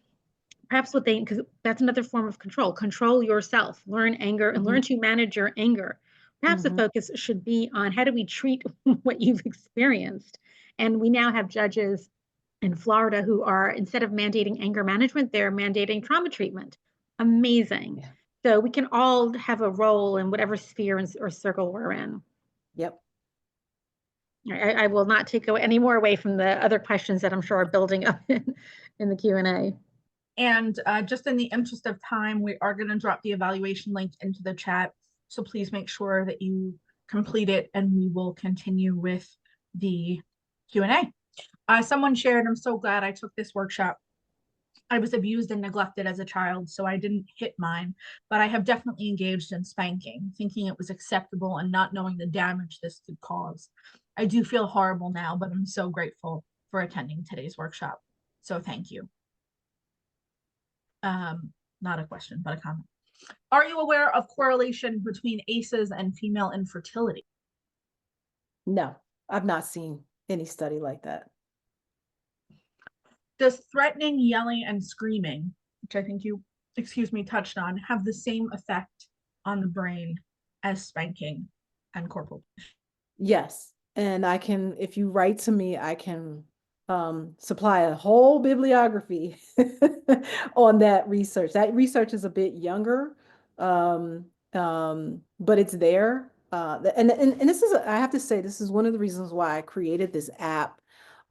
C: Perhaps because that's another form of control. Control yourself, learn anger, and learn to manage your anger. Perhaps the
B: Mm-hmm.
C: focus should be on how do we treat what you've experienced. And we now have judges in Florida who are, instead of mandating anger management, they're mandating trauma treatment. Amazing.
B: Yeah.
C: So we can all have a role in whatever sphere or circle we're in.
B: Yep.
C: I will not take any more away from the other questions that I'm sure are building up in the Q&A.
A: And just in the interest of time, we are going to drop the evaluation link into the chat. So please make sure that you complete it and we will continue with the Q&A. Someone shared, I'm so glad I took this workshop. I was abused and neglected as a child, so I didn't hit mine, but I have definitely engaged in spanking, thinking it was acceptable and not knowing the damage this could cause. I do feel horrible now, but I'm so grateful for attending today's workshop. So thank you. Not a question, but a comment. Are you aware of correlation between ACEs and female infertility?
B: No, I've not seen any study like that.
A: Does threatening, yelling, and screaming, which I think you, touched on, have the same effect on the brain as spanking and corporal?
B: Yes. And if you write to me, I can supply a whole bibliography on that research. That research is a bit younger, but it's there. And this is, I have to say, this is one of the reasons why I created this app.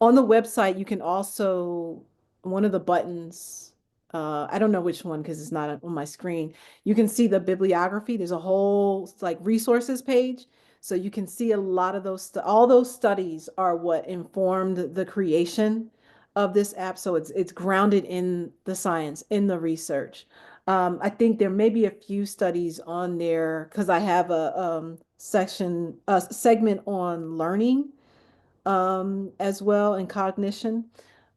B: On the website, you can also, one of the buttons, I don't know which one because it's not on my screen. You can see the bibliography. There's a whole like resources page. So you can see a lot of all those studies are what informed the creation of this app. So it's grounded in the science, in the research. I think there may be a few studies on there because I have a segment on learning as well and cognition.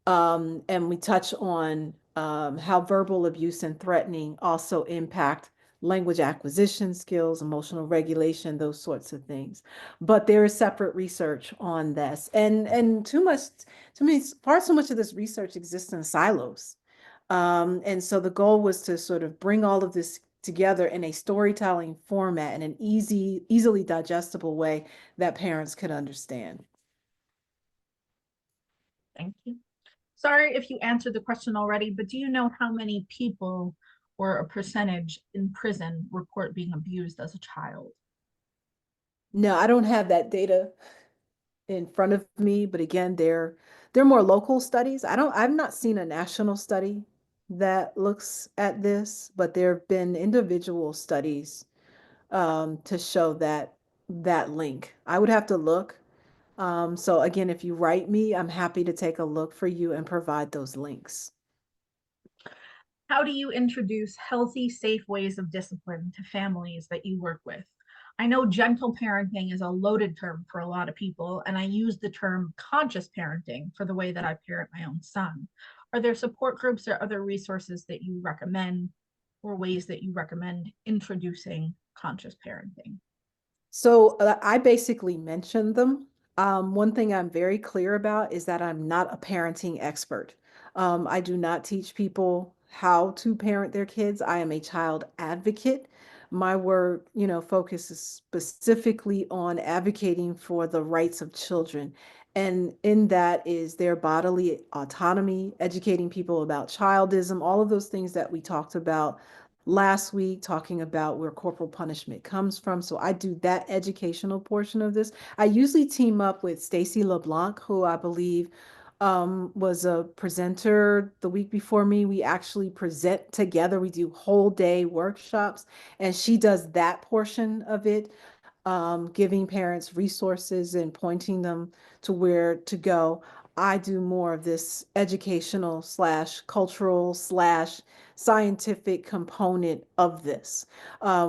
B: And we touch on how verbal abuse and threatening also impact language acquisition skills, emotional regulation, those sorts of things. But there is separate research on this. And to me, far too much of this research exists in silos. And so the goal was to sort of bring all of this together in a storytelling format in an easily digestible way that parents could understand.
A: Thank you. Sorry if you answered the question already, but do you know how many people or a percentage in prison report being abused as a child?
B: No, I don't have that data in front of me, but again, they're more local studies. I've not seen a national study that looks at this, but there have been individual studies to show that link. I would have to look. So again, if you write me, I'm happy to take a look for you and provide those links.
A: How do you introduce healthy, safe ways of discipline to families that you work with? I know gentle parenting is a loaded term for a lot of people, and I use the term conscious parenting for the way that I parent my own son. Are there support groups or other resources that you recommend or ways that you recommend introducing conscious parenting?
B: So I basically mentioned them. One thing I'm very clear about is that I'm not a parenting expert. I do not teach people how to parent their kids. I am a child advocate. My work, focuses specifically on advocating for the rights of children. And in that is their bodily autonomy, educating people about childism, all of those things that we talked about last week, talking about where corporal punishment comes from. So I do that educational portion of this. I usually team up with Stacey LeBlanc, who I believe was a presenter the week before me. We actually present together. We do whole day workshops, and she does that portion of it, giving parents resources and pointing them to where to go. I do more of this educational slash cultural slash scientific component of this,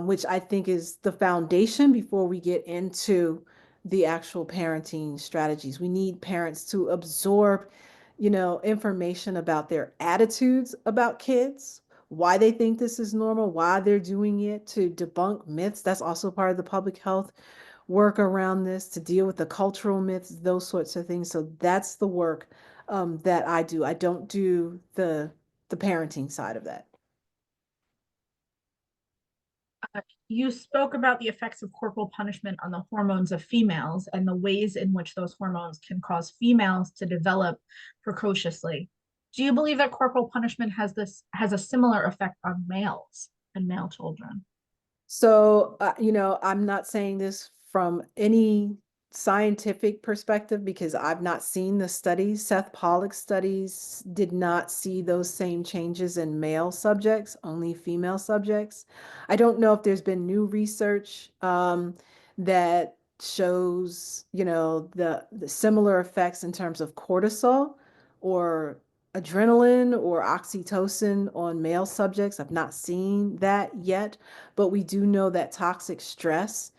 B: which I think is the foundation before we get into the actual parenting strategies. We need parents to absorb, information about their attitudes about kids, why they think this is normal, why they're doing it, to debunk myths. That's also part of the public health work around this, to deal with the cultural myths, those sorts of things. So that's the work that I do. I don't do the parenting side of that.
A: You spoke about the effects of corporal punishment on the hormones of females and the ways in which those hormones can cause females to develop precociously. Do you believe that corporal punishment has a similar effect on males and male children?
B: So, I'm not saying this from any scientific perspective because I've not seen the studies. Seth Pollack's studies did not see those same changes in male subjects, only female subjects. I don't know if there's been new research that shows, the similar effects in terms of cortisol or adrenaline or oxytocin on male subjects. I've not seen that yet, but we do know that toxic stress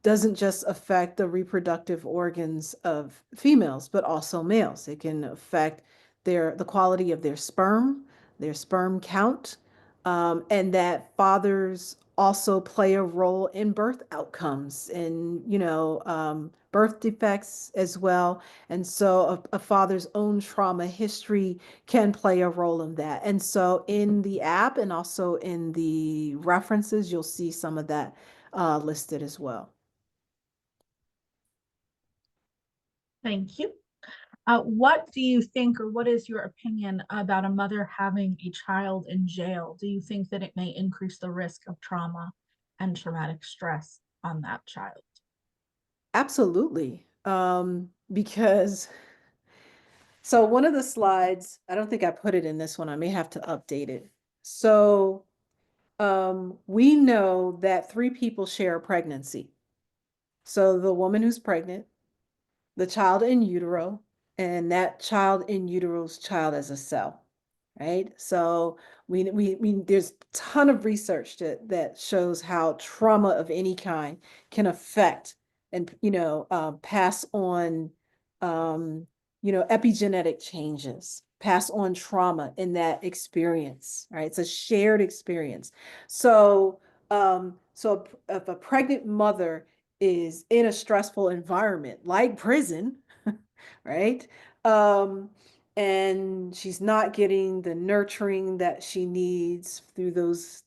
B: doesn't just affect the reproductive organs of females, but also males. It can affect the quality of their sperm count, and that fathers also play a role in birth outcomes and birth defects as well. And so a father's own trauma history can play a role in that. And so in the app and also in the references, you'll see some of that listed as well.
A: Thank you. What do you think, or what is your opinion about a mother having a child in jail? Do you think that it may increase the risk of trauma and traumatic stress on that child?
B: Absolutely. Because so one of the slides, I don't think I put it in this one. I may have to update it. So we know that three people share a pregnancy. So the woman who's pregnant, the child in utero, and that child in utero's child as a cell, right? So we there's a ton of research that shows how trauma of any kind can affect and pass on epigenetic changes, pass on trauma in that experience, right? It's a shared experience. So if a pregnant mother is in a stressful environment like prison, right? Um, and she's not getting the nurturing that she needs through those,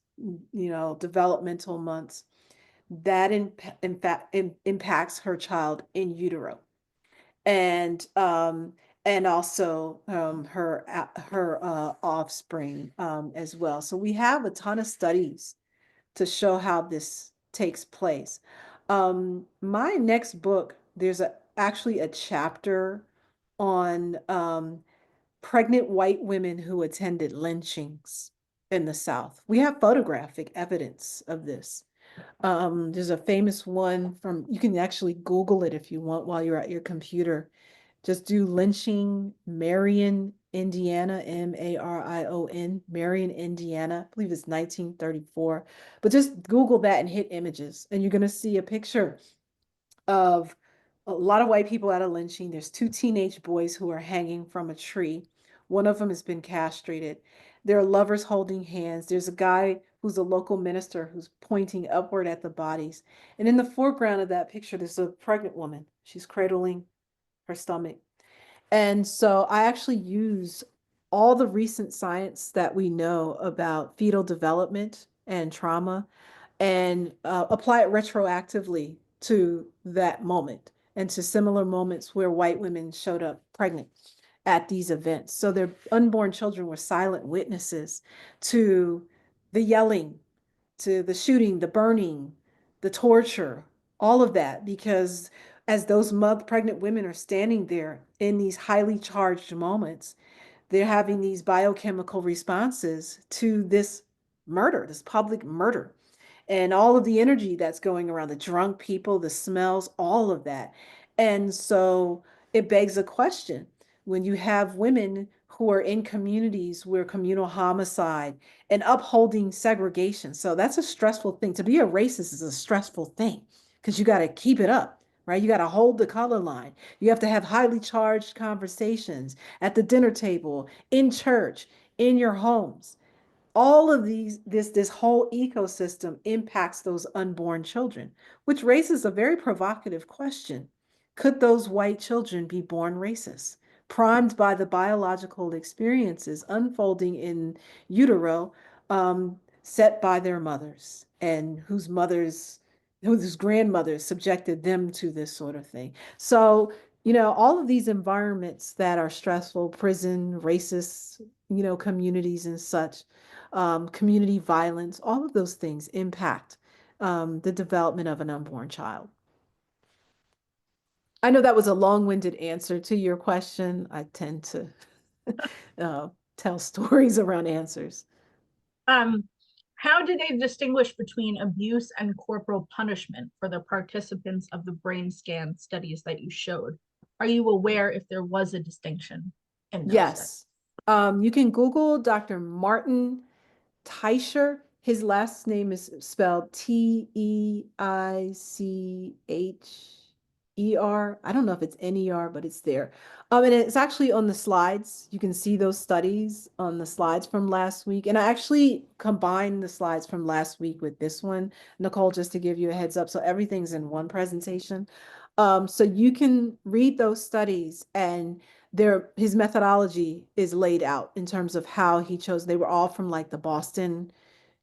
B: developmental months, that in fact impacts her child in utero. And also her offspring as well. So we have a ton of studies to show how this takes place. My next book, there's actually a chapter on pregnant white women who attended lynchings in the South. We have photographic evidence of this. There's a famous one you can actually Google it if you want while you're at your computer. Just do lynching, Marion, Indiana, Marion, Marion, Indiana. I believe it's 1934. But just Google that and hit images, and you're going to see a picture of a lot of white people at a lynching. There's two teenage boys who are hanging from a tree. One of them has been castrated. There are lovers holding hands. There's a guy who's a local minister who's pointing upward at the bodies. And in the foreground of that picture, there's a pregnant woman. She's cradling her stomach. And so I actually use all the recent science that we know about fetal development and trauma and apply it retroactively to that moment and to similar moments where white women showed up pregnant at these events. So their unborn children were silent witnesses to the yelling, to the shooting, the burning, the torture, all of that, because as those pregnant women are standing there in these highly charged moments, they're having these biochemical responses to this murder, this public murder, and all of the energy that's going around, the drunk people, the smells, all of that. And so it begs a question when you have women who are in communities where communal homicide and upholding segregation. So that's a stressful thing. To be a racist is a stressful thing because you got to keep it up, right? You got to hold the color line. You have to have highly charged conversations at the dinner table, in church, in your homes. All of this whole ecosystem impacts those unborn children, which raises a very provocative question. Could those white children be born racist, primed by the biological experiences unfolding in utero, set by their mothers, and whose grandmothers subjected them to this sort of thing? So, all of these environments that are stressful, prison, racist, communities and such, community violence, all of those things impact the development of an unborn child. I know that was a long-winded answer to your question. I tend to tell stories around answers.
A: Um, how do they distinguish between abuse and corporal punishment for the participants of the brain scan studies that you showed? Are you aware if there was a distinction in those studies?
B: Yes. You can Google Dr. Martin Teicher. His last name is spelled Teicher. I don't know if it's Ner, but it's there. And it's actually on the slides. You can see those studies on the slides from last week. And I actually combined the slides from last week with this one, Nicole, just to give you a heads up. So everything's in one presentation. So you can read those studies, and his methodology is laid out in terms of how he chose. They were all from like the Boston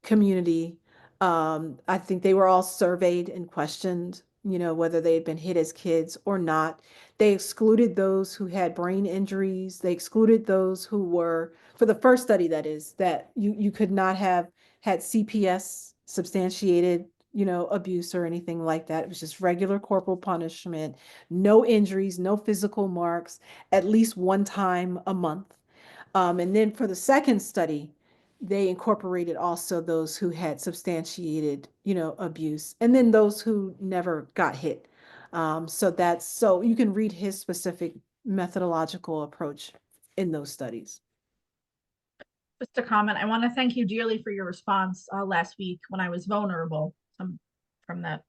B: community. I think they were all surveyed and questioned, whether they had been hit as kids or not. They excluded those who had brain injuries. They excluded those who were, for the first study, that is, that you could not have had CPS, substantiated, abuse or anything like that. It was just regular corporal punishment, no injuries, no physical marks, at least one time a month. And then for the second study, they incorporated also those who had substantiated, abuse, and then those who never got hit. So you can read his specific methodological approach in those studies.
A: Just a comment. I want to thank you dearly for your response last week when I was vulnerable from that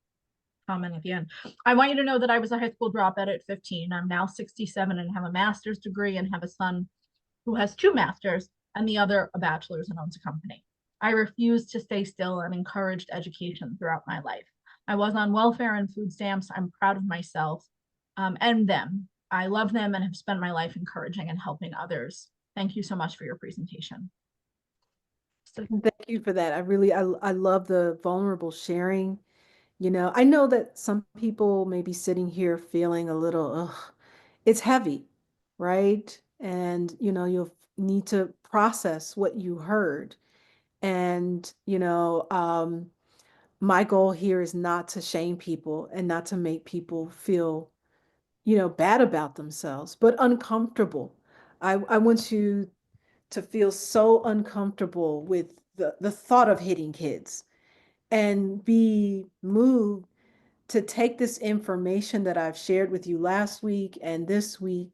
A: comment at the end. I want you to know that I was a high school dropout at 15. I'm now 67 and have a master's degree and have a son who has 2 masters and the other a bachelor's and owns a company. I refused to stay still and encouraged education throughout my life. I was on welfare and food stamps. I'm proud of myself and them. I love them and have spent my life encouraging and helping others. Thank you so much for your presentation.
B: Thank you for that. I love the vulnerable sharing. I know that some people may be sitting here feeling a little, ugh, it's heavy, right? And, you'll need to process what you heard. And, my goal here is not to shame people and not to make people feel, bad about themselves, but uncomfortable. I want you to feel so uncomfortable with the thought of hitting kids and be moved to take this information that I've shared with you last week and this week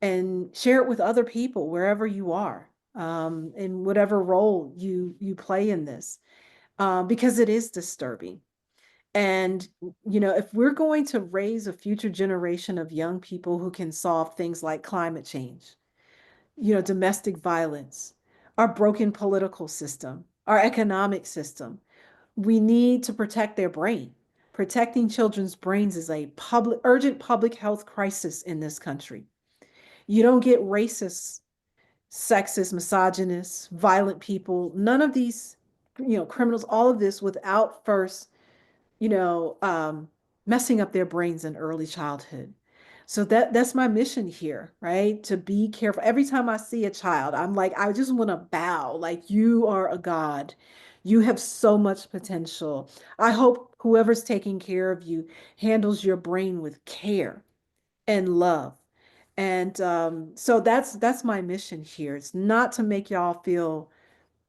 B: and share it with other people wherever you are, in whatever role you play in this, because it is disturbing. And, if we're going to raise a future generation of young people who can solve things like climate change, domestic violence, our broken political system, our economic system, we need to protect their brain. Protecting children's brains is a urgent public health crisis in this country. You don't get racist, sexist, misogynist, violent people, none of these, criminals, all of this without first, you know, um, messing up their brains in early childhood. So that's my mission here, right? To be careful. Every time I see a child, I'm like, I just want to bow, like you are a god. You have so much potential. I hope whoever's taking care of you handles your brain with care and love. And so that's my mission here. It's not to make y'all feel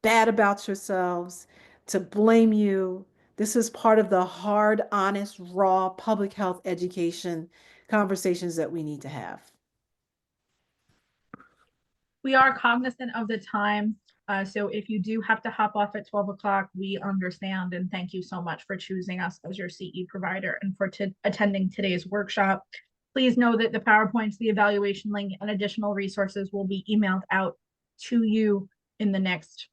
B: bad about yourselves, to blame you. This is part of the hard, honest, raw public health education conversations that we need to have.
A: We are cognizant of the time. So if you do have to hop off at 12 o'clock, we understand. And thank you so much for choosing us as your CE provider and for attending today's workshop. Please know that the PowerPoints, the evaluation link, and additional resources will be emailed out to you in the next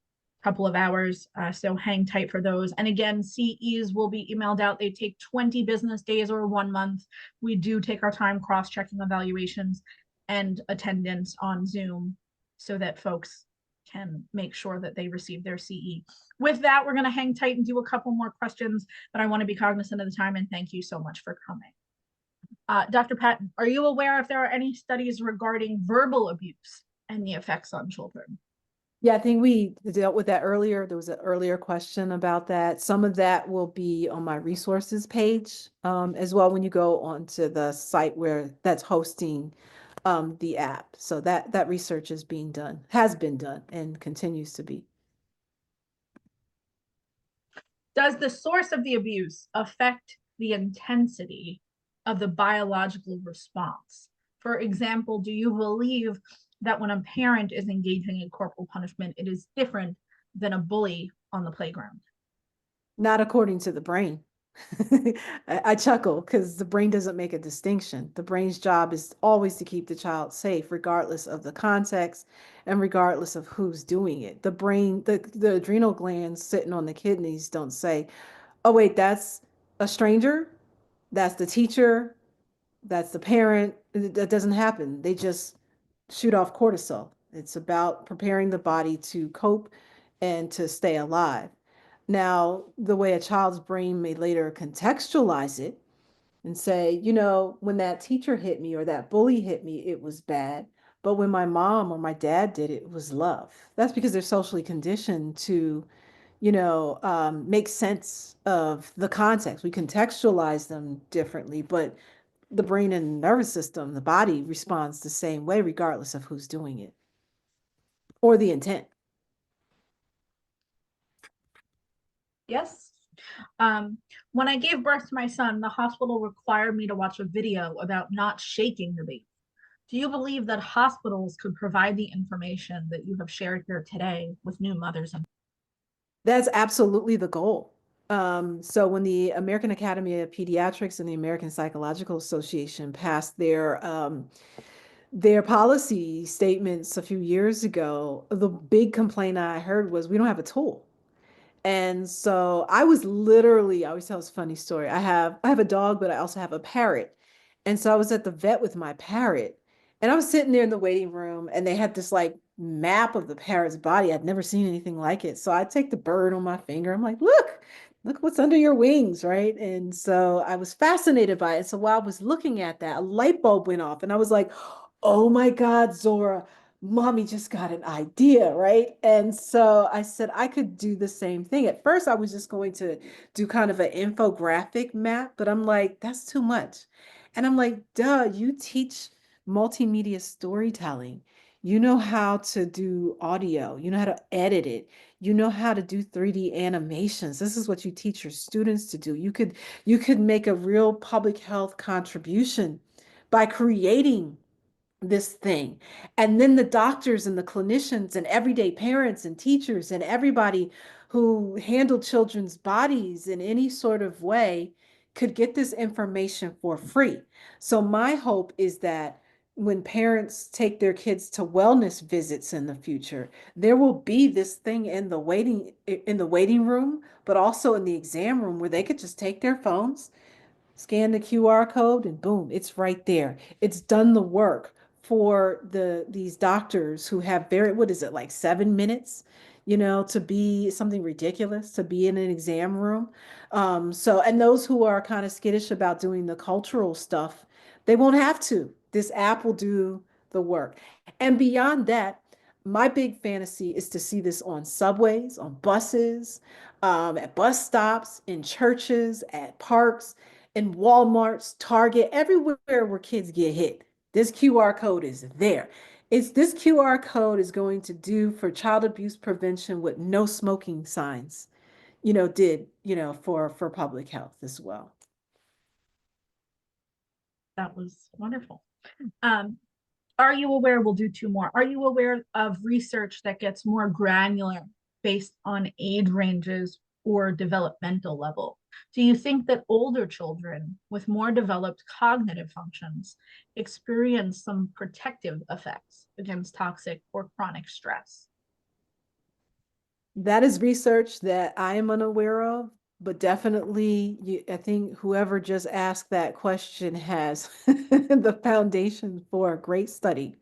A: couple of hours. So hang tight for those. And again, CEs will be emailed out. They take 20 business days or 1 month. We do take our time cross-checking evaluations and attendance on Zoom so that folks can make sure that they receive their CE. With that, we're going to hang tight and do a couple more questions, but I want to be cognizant of the time, and thank you so much for coming. Dr. Patton, are you aware if there are any studies regarding verbal abuse and the effects on children?
B: Yeah, I think we dealt with that earlier. There was an earlier question about that. Some of that will be on my resources page as well when you go onto the site where that's hosting the app. So that research is being done, has been done, and continues to be.
A: Does the source of the abuse affect the intensity of the biological response? For example, do you believe that when a parent is engaging in corporal punishment, it is different than a bully on the playground?
B: Not according to the brain. I chuckle because the brain doesn't make a distinction. The brain's job is always to keep the child safe, regardless of the context and regardless of who's doing it. The brain, the adrenal glands sitting on the kidneys don't say, oh, wait, that's a stranger, that's the teacher, that's the parent. That doesn't happen. They just shoot off cortisol. It's about preparing the body to cope and to stay alive. Now, the way a child's brain may later contextualize it and say, you know, when that teacher hit me or that bully hit me, it was bad. But when my mom or my dad did it, it was love. That's because they're socially conditioned to, make sense of the context. We contextualize them differently, but the brain and nervous system, the body responds the same way, regardless of who's doing it or the intent.
A: Yes. When I gave birth to my son, the hospital required me to watch a video about not shaking the baby. Do you believe that hospitals could provide the information that you have shared here today with new mothers?
B: That's absolutely the goal. So when the American Academy of Pediatrics and the American Psychological Association passed their policy statements a few years ago, the big complaint I heard was we don't have a tool. And so I was literally, I always tell this funny story. I have a dog, but I also have a parrot. And so I was at the vet with my parrot, and I was sitting there in the waiting room, and they had this like map of the parrot's body. I'd never seen anything like it. So I take the bird on my finger. I'm like, look what's under your wings, right? And so I was fascinated by it. So while I was looking at that, a light bulb went off, and I was like, oh my God, Zora, mommy just got an idea, right? And so I said I could do the same thing. At first, I was just going to do kind of an infographic map, but I'm like, that's too much. And I'm like, duh, you teach multimedia storytelling. You know how to do audio, you know how to edit it, you know how to do 3D animations. This is what you teach your students to do. You could make a real public health contribution by creating this thing. And then the doctors and the clinicians and everyday parents and teachers and everybody who handle children's bodies in any sort of way could get this information for free. So my hope is that when parents take their kids to wellness visits in the future, there will be this thing in the waiting room, but also in the exam room where they could just take their phones, scan the QR code, and boom, it's right there. It's done the work for these doctors who have what is it, like 7 minutes, to be something ridiculous, to be in an exam room. And those who are kind of skittish about doing the cultural stuff, they won't have to. This app will do the work. And beyond that, my big fantasy is to see this on subways, on buses, at bus stops, in churches, at parks, in Walmarts, Target, everywhere where kids get hit. This QR code is there. This QR code is going to do for child abuse prevention what no smoking signs, did, for public health as well.
A: That was wonderful. Um, are you aware, we'll do two more. Are you aware of research that gets more granular based on age ranges or developmental level? Do you think that older children with more developed cognitive functions experience some protective effects against toxic or chronic stress?
B: That is research that I am unaware of, but definitely, I think whoever just asked that question has the foundation for a great study.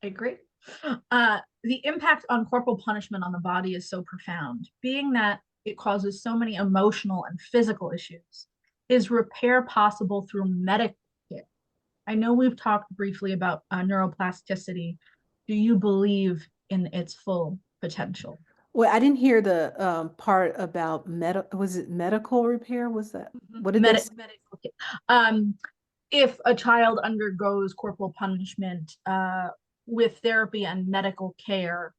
A: I agree. The impact on corporal punishment on the body is so profound, being that it causes so many emotional and physical issues. Is repair possible through medical care? I know we've talked briefly about neuroplasticity. Do you believe in its full potential?
B: Well, I didn't hear the part about was it medical repair? Was that what did they say?
A: Medical care. Um, if a child undergoes corporal punishment with therapy and medical care,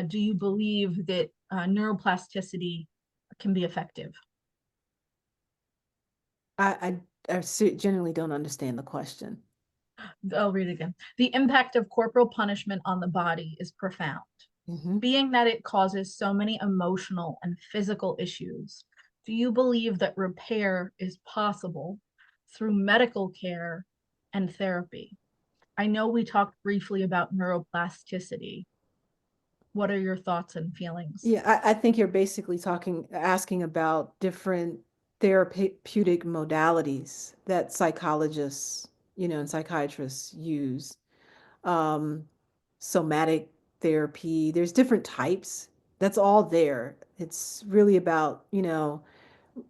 A: do you believe that neuroplasticity can be effective?
B: I genuinely don't understand the question.
A: I'll read it again. The impact of corporal punishment on the body is profound,
B: Hmm.
A: being that it causes so many emotional and physical issues. Do you believe that repair is possible through medical care and therapy? I know we talked briefly about neuroplasticity. What are your thoughts and feelings?
B: Yeah, I think you're basically asking about different therapeutic modalities that psychologists, and psychiatrists use. Um, Somatic therapy, there's different types. That's all there. It's really about,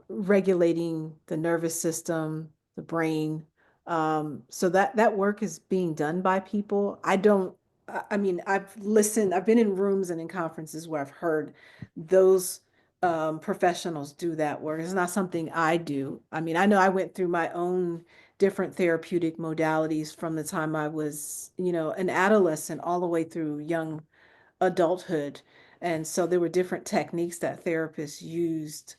B: regulating the nervous system, the brain. So that work is being done by people. I don't. I mean, I've listened. I've been in rooms and in conferences where I've heard those professionals do that work. It's not something I do. I mean, I know I went through my own different therapeutic modalities from the time I was, an adolescent all the way through young adulthood. And so there were different techniques that therapists used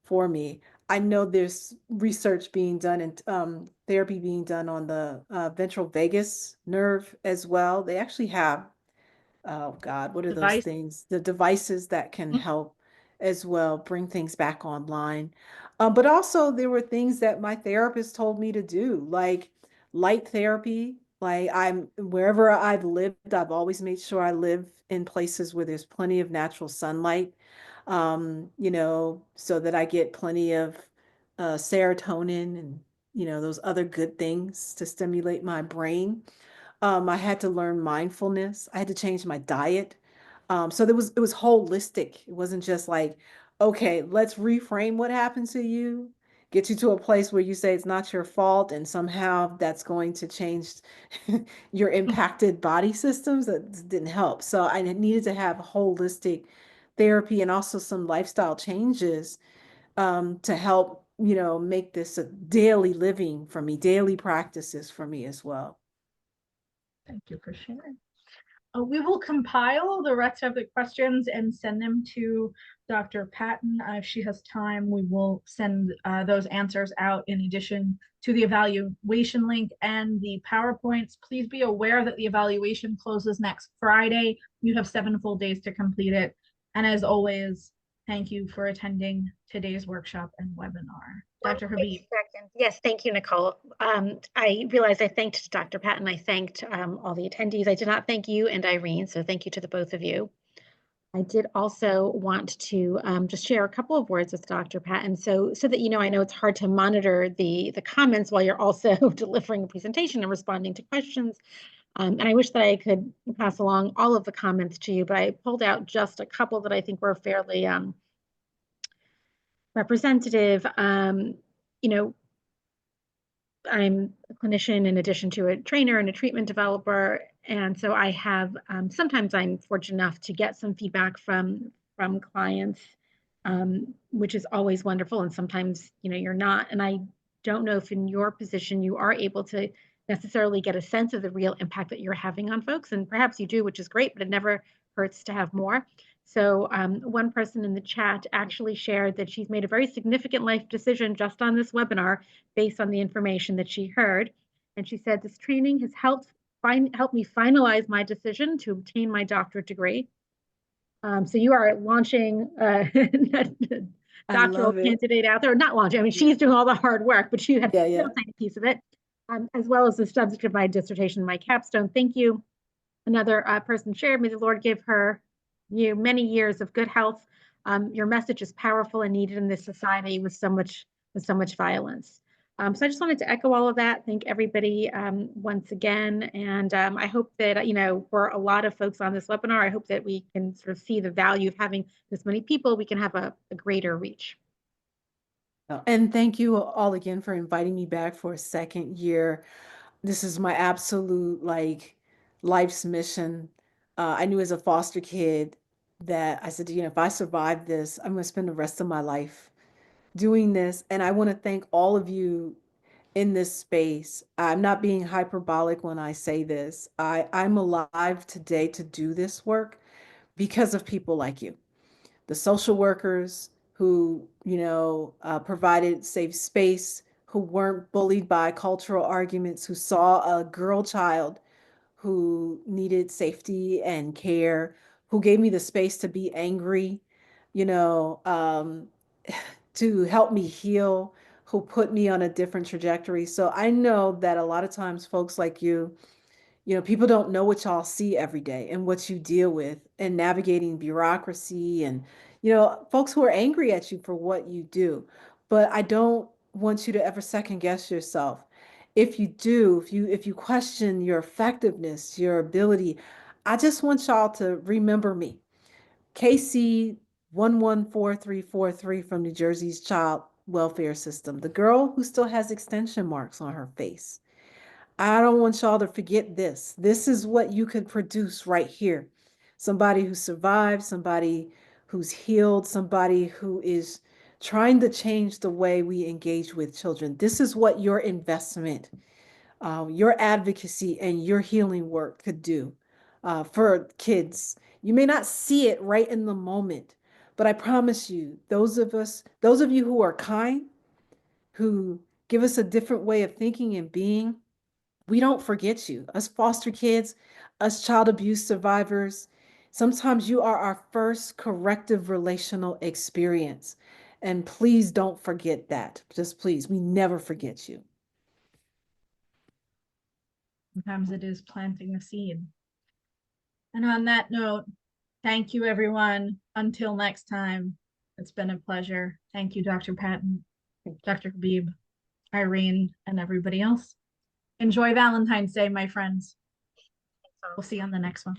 B: for me. I know there's research being done and therapy being done on the ventral vagus nerve as well. They actually have, oh God, what are those
A: Device?
B: things? The devices that can help as well bring things back online. But also, there were things that my therapist told me to do, like light therapy. Like wherever I've lived, I've always made sure I live in places where there's plenty of natural sunlight, so that I get plenty of serotonin and, those other good things to stimulate my brain. I had to learn mindfulness. I had to change my diet. So it was holistic. It wasn't just like, okay, let's reframe what happened to you, get you to a place where you say it's not your fault, and somehow that's going to change your impacted body systems. That didn't help. So I needed to have holistic therapy and also some lifestyle changes to help, make this a daily living for me, daily practices for me as well.
A: Thank you for sharing. We will compile the rest of the questions and send them to Dr. Patton. If she has time, we will send those answers out in addition to the evaluation link and the PowerPoints. Please be aware that the evaluation closes next Friday. You have 7 full days to complete it. And as always, thank you for attending today's workshop and webinar. Dr. Habib.
C: Yes, thank you, Nicole. I realized I thanked Dr. Patton. I thanked all the attendees. I did not thank you and Irene, so thank you to the both of you. I did also want to just share a couple of words with Dr. Patton, so that I know it's hard to monitor the comments while you're also delivering a presentation and responding to questions. And I wish that I could pass along all of the comments to you, but I pulled out just a couple that I think were fairly representative. I'm a clinician in addition to a trainer and a treatment developer. And so I have, sometimes I'm fortunate enough to get some feedback from from clients, which is always wonderful. And sometimes, you're not. And I don't know if in your position you are able to necessarily get a sense of the real impact that you're having on folks. And perhaps you do, which is great, but it never hurts to have more. So one person in the chat actually shared that she's made a very significant life decision just on this webinar based on the information that she heard. And she said, this training has helped me finalize my decision to obtain my doctorate degree. So you are launching doctoral candidate out there, not launching. I mean, she's doing all the hard work, but she had a piece of it, as well as the subject of my dissertation, my capstone. Thank you. Another person shared, may the Lord give you many years of good health. Your message is powerful and needed in this society with so much violence. So I just wanted to echo all of that. Thank everybody once again. And I hope that, for a lot of folks on this webinar, I hope that we can sort of see the value of having this many people. We can have a greater reach.
B: And thank you all again for inviting me back for a second year. This is my absolute life's mission. I knew as a foster kid that I said, if I survive this, I'm going to spend the rest of my life doing this. And I want to thank all of you in this space. I'm not being hyperbolic when I say this. I'm alive today to do this work because of people like you, the social workers who, provided safe space, who weren't bullied by cultural arguments, who saw a girl child who needed safety and care, who gave me the space to be angry, to help me heal, who put me on a different trajectory. So I know that a lot of times folks like you, people don't know what y'all see every day and what you deal with and navigating bureaucracy and, folks who are angry at you for what you do. But I don't want you to ever second guess yourself. If you do, if you question your effectiveness, your ability, I just want y'all to remember me. KC 114343 from New Jersey's child welfare system, the girl who still has extension marks on her face. I don't want y'all to forget this. This is what you could produce right here. Somebody who survived, somebody who's healed, somebody who is trying to change the way we engage with children. This is what your investment, your advocacy, and your healing work could do for kids. You may not see it right in the moment, but I promise you, those of you who are kind, who give us a different way of thinking and being, we don't forget you. Us foster kids, us child abuse survivors, sometimes you are our first corrective relational experience. And please don't forget that. Just please, we never forget you.
A: Sometimes it is planting a seed. And on that note, thank you, everyone. Until next time, it's been a pleasure. Thank you, Dr. Patton, Dr. Habib, Irene, and everybody else. Enjoy Valentine's Day, my friends. We'll see you on the next one.